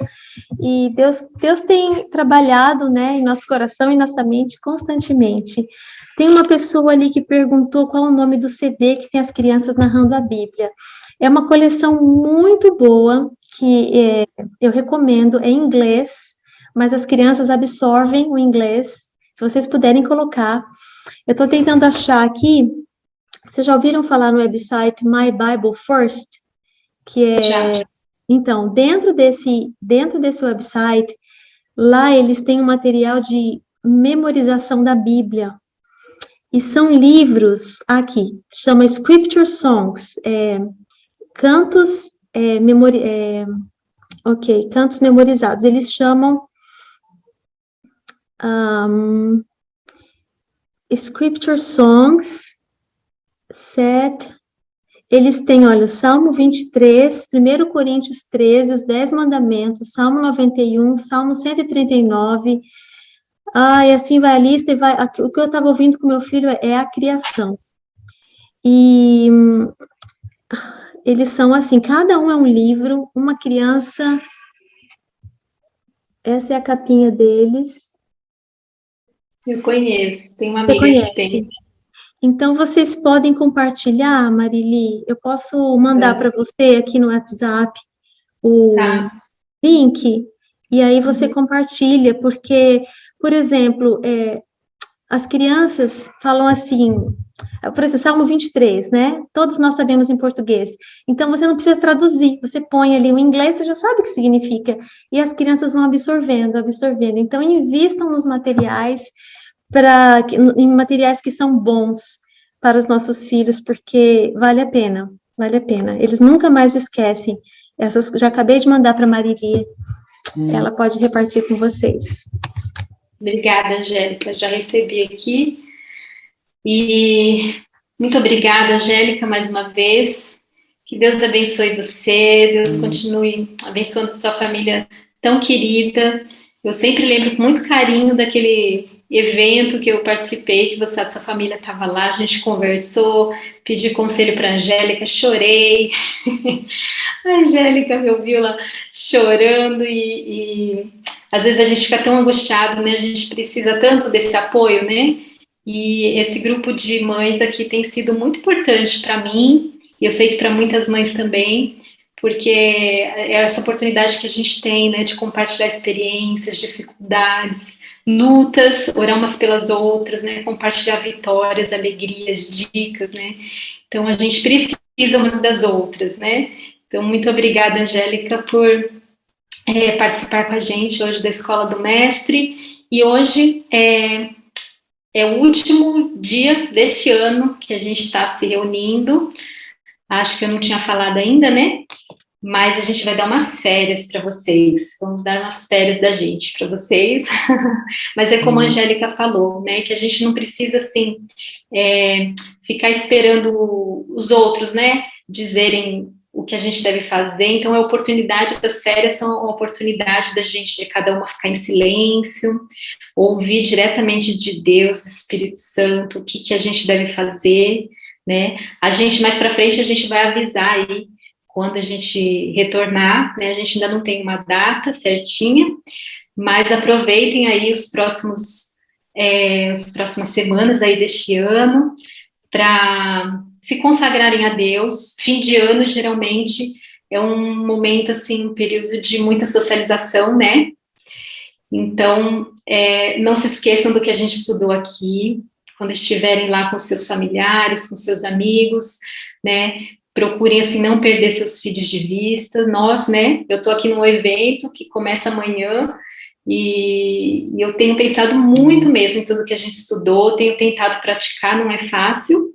E Deus tem trabalhado, né, em nosso coração e nossa mente constantemente. Tem uma pessoa ali que perguntou qual é o nome do CD que tem as crianças narrando a Bíblia. É uma coleção muito boa que eu recomendo, é em inglês, mas as crianças absorvem o inglês. Se vocês puderem colocar, eu estou tentando achar aqui. Vocês já ouviram falar no website My Bible First? Que Já. é, então, dentro desse website, lá eles têm um material de memorização da Bíblia. E são livros, aqui, chama Scripture Songs, cantos, cantos memorizados. Eles chamam Scripture Songs, set. Eles têm, olha, Salmo 23, 1 Coríntios 13, os 10 mandamentos, Salmo 91, Salmo 139, e assim vai a lista, e vai, o que eu estava ouvindo com meu filho é a criação. E eles são assim, cada um é um livro, uma criança, essa é a capinha deles. Eu conheço, tem uma Você amiga que conhece? tem. Então, vocês podem compartilhar, Marili, eu posso mandar para você aqui no WhatsApp o Tá. link, e aí você compartilha, porque, por exemplo, as crianças falam assim, por exemplo, Salmo 23, né? Todos nós sabemos em português. Então, você não precisa traduzir, você põe ali o inglês, você já sabe o que significa. E as crianças vão absorvendo, absorvendo. Então, invistam nos materiais, em materiais que são bons para os nossos filhos, porque vale a pena, vale a pena. Eles nunca mais esquecem. Já acabei de mandar para a Marilia, ela pode repartir com vocês. Obrigada, Angélica. Já recebi aqui. E muito obrigada, Angélica, mais uma vez. Que Deus abençoe você, Deus continue abençoando sua família tão querida. Eu sempre lembro com muito carinho daquele evento que eu participei, que você, a sua família estava lá, a gente conversou, pedi conselho para a Angélica, chorei. A Angélica me ouviu lá chorando e às vezes a gente fica tão angustiado, né? A gente precisa tanto desse apoio, né? E esse grupo de mães aqui tem sido muito importante para mim, e eu sei que para muitas mães também, porque é essa oportunidade que a gente tem, né, de compartilhar experiências, dificuldades, lutas, orar umas pelas outras, né, compartilhar vitórias, alegrias, dicas, né. Então a gente precisa umas das outras, né. Então muito obrigada, Angélica, por participar com a gente hoje da Escola do Mestre. E hoje é o último dia deste ano que a gente está se reunindo. Acho que eu não tinha falado ainda, né? Mas a gente vai dar umas férias para vocês. Vamos dar umas férias da gente para vocês. Mas é como a Angélica falou, né? Que a gente não precisa, assim, ficar esperando os outros, né? Dizerem o que a gente deve fazer. Então, a oportunidade, essas férias são a oportunidade da gente, de cada uma ficar em silêncio, ouvir diretamente de Deus, do Espírito Santo, o que a gente deve fazer, né? A gente, mais para frente, a gente vai avisar aí quando a gente retornar, né? A gente ainda não tem uma data certinha, mas aproveitem aí as próximas semanas aí deste ano para se consagrarem a Deus. Fim de ano, geralmente, é um momento, assim, um período de muita socialização, né? Então, não se esqueçam do que a gente estudou aqui, quando estiverem lá com seus familiares, com seus amigos, né? Procurem, assim, não perder seus filhos de vista. Nós, né? Eu estou aqui num evento que começa amanhã e eu tenho pensado muito mesmo em tudo que a gente estudou, tenho tentado praticar, não é fácil,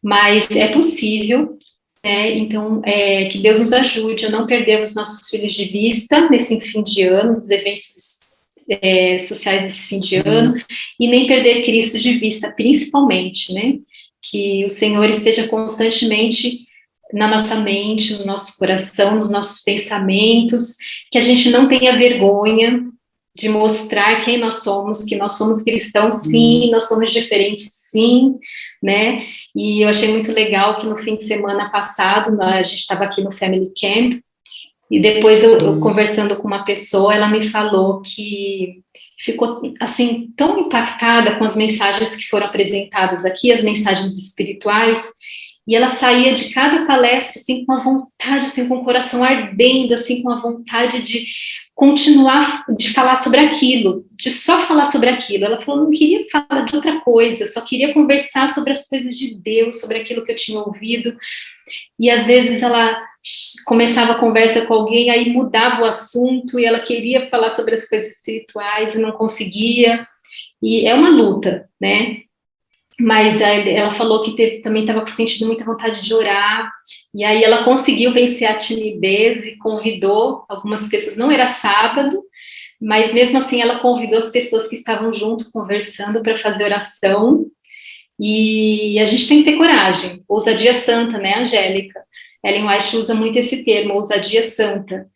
mas é possível, né? Então, que Deus nos ajude a não perdermos nossos filhos de vista nesse fim de ano, nos eventos sociais desse fim de ano, e nem perder Cristo de vista, principalmente, né? Que o Senhor esteja constantemente na nossa mente, no nosso coração, nos nossos pensamentos, que a gente não tenha vergonha de mostrar quem nós somos, que nós somos cristãos, sim, nós somos diferentes, sim, né? E eu achei muito legal que no fim de semana passado, a gente estava aqui no Family Camp, e depois eu conversando com uma pessoa, ela me falou que ficou, assim, tão impactada com as mensagens que foram apresentadas aqui, as mensagens espirituais, e ela saía de cada palestra, assim, com a vontade, assim, com o coração ardendo, assim, com a vontade de continuar, de falar sobre aquilo, de só falar sobre aquilo. Ela falou, não queria falar de outra coisa, só queria conversar sobre as coisas de Deus, sobre aquilo que eu tinha ouvido. E às vezes ela começava a conversa com alguém, aí mudava o assunto, e ela queria falar sobre as coisas espirituais e não conseguia. E é uma luta, né? Mas ela falou que também estava sentindo muita vontade de orar, e aí ela conseguiu vencer a timidez e convidou algumas pessoas, não era sábado, mas mesmo assim ela convidou as pessoas que estavam junto, conversando, para fazer oração, e a gente tem que ter coragem, ousadia santa, né, Angélica? Ellen White usa muito esse termo, ousadia santa.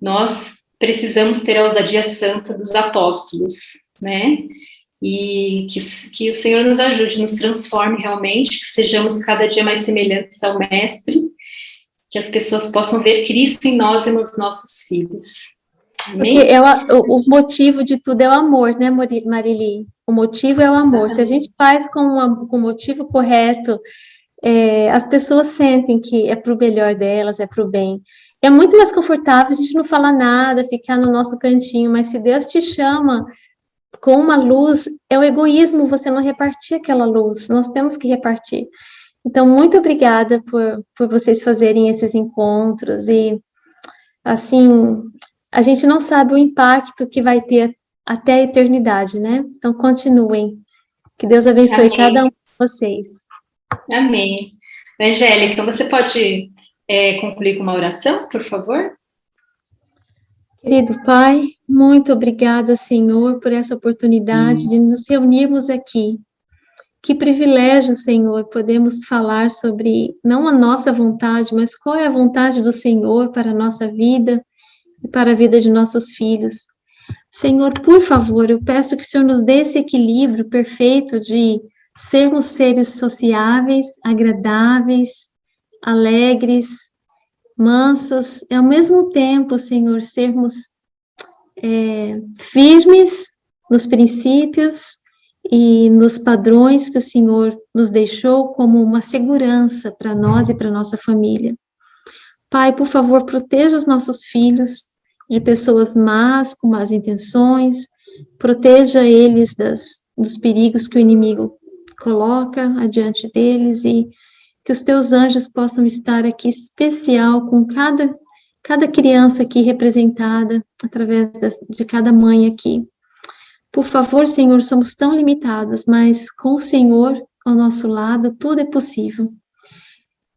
Nós precisamos ter a ousadia santa dos apóstolos, né? E que o Senhor nos ajude, nos transforme realmente, que sejamos cada dia mais semelhantes ao Mestre, que as pessoas possam ver Cristo em nós e nos nossos filhos. Amém? Porque o motivo de tudo é o amor, né, Marili? O motivo é o amor. Se a gente faz com o motivo correto, as pessoas sentem que é para o melhor delas, é para o bem. É muito mais confortável a gente não falar nada, ficar no nosso cantinho, mas se Deus te chama com uma luz, é o egoísmo você não repartir aquela luz, nós temos que repartir. Então, muito obrigada por vocês fazerem esses encontros, e, assim, a gente não sabe o impacto que vai ter até a eternidade, né? Então, continuem. Que Deus abençoe Amém. cada um de vocês. Amém. Angélica, você pode concluir com uma oração, por favor? Querido Pai, muito obrigada, Senhor, por essa oportunidade de nos reunirmos aqui. Que privilégio, Senhor, podemos falar sobre, não a nossa vontade, mas qual é a vontade do Senhor para a nossa vida e para a vida de nossos filhos. Senhor, por favor, eu peço que o Senhor nos dê esse equilíbrio perfeito de sermos seres sociáveis, agradáveis, alegres, mansos, e ao mesmo tempo, Senhor, sermos firmes nos princípios e nos padrões que o Senhor nos deixou como uma segurança para nós e para nossa família. Pai, por favor, proteja os nossos filhos de pessoas más, com más intenções, proteja eles dos perigos que o inimigo coloca adiante deles, e que os teus anjos possam estar aqui especial com cada criança aqui representada, através de cada mãe aqui. Por favor, Senhor, somos tão limitados, mas com o Senhor ao nosso lado, tudo é possível.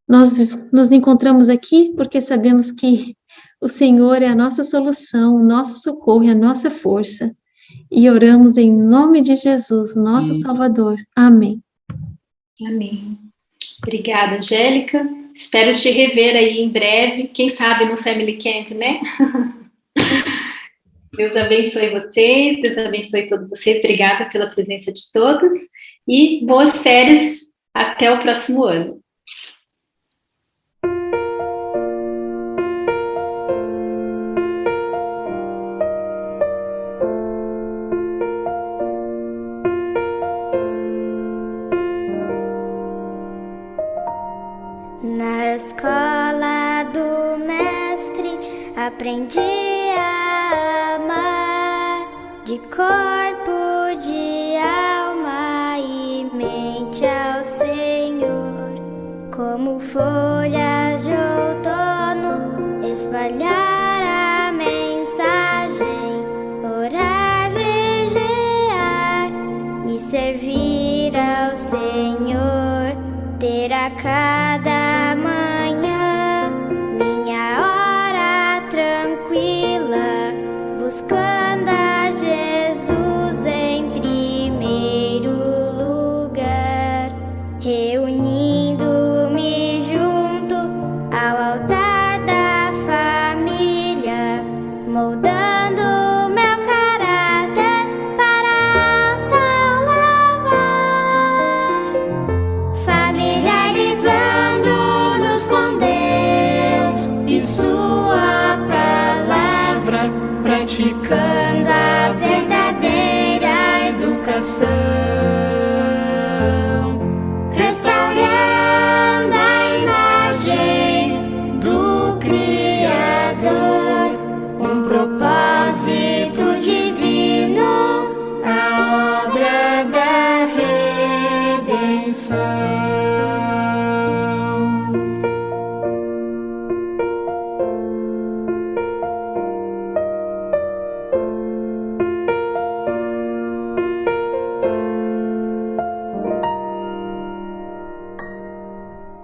Nós nos encontramos aqui porque sabemos que o Senhor é a nossa solução, o nosso socorro e a nossa força. E oramos em nome de Jesus, nosso Salvador. Amém. Amém. Obrigada, Angélica. Espero te rever aí em breve, quem sabe no Family Camp, né? Deus abençoe vocês, Deus abençoe todos vocês. Obrigada pela presença de todos e boas férias até o próximo ano. Na escola do Mestre aprendi a amar, de corpo, de alma e mente ao Senhor. Como folhas de outono, espalhar a mensagem, orar, vigiar e servir ao Senhor. Ter a cada manhã minha hora tranquila, buscando a Jesus em primeiro lugar, reunindo-me junto ao altar da família, moldando meu caráter para ao céu levar, familiarizando-nos com Deus e Sua palavra, praticando a verdadeira educação, restaurando a imagem do Criador, um propósito divino, a obra da redenção.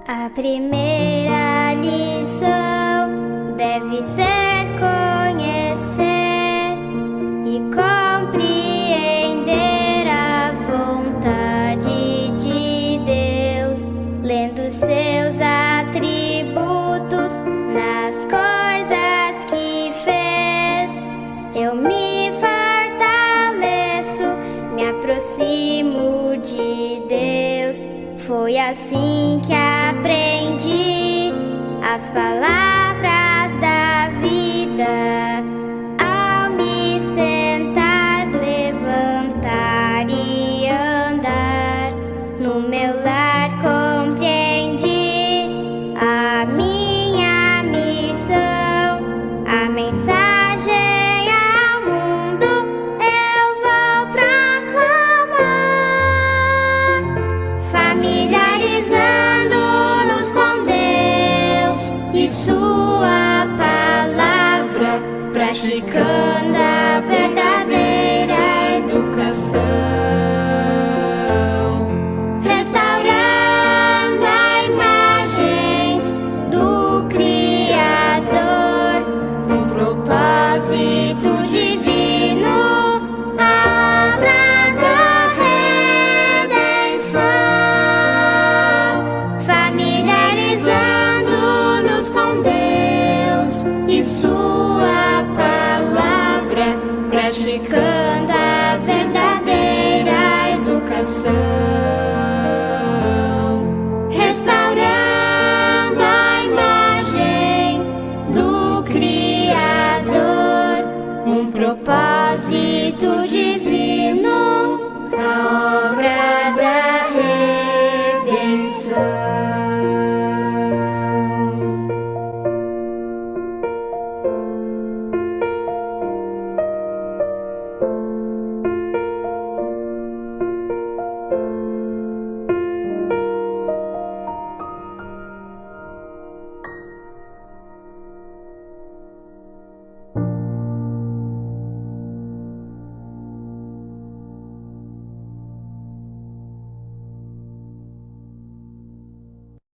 A primeira lição deve ser conhecer e compreender a vontade de Deus, lendo seus atributos nas coisas que fez. Eu me fortaleço, me aproximo de Deus. Foi assim que aprendi as palavras da vida, ao me sentar, levantar e andar. No meu lar compreendi a minha missão, a mensagem ao mundo eu vou proclamar, familiarizando-nos com Deus e Sua palavra, praticando a verdadeira educação, restaurando a imagem do Criador, um propósito divino, a obra da redenção, familiarizando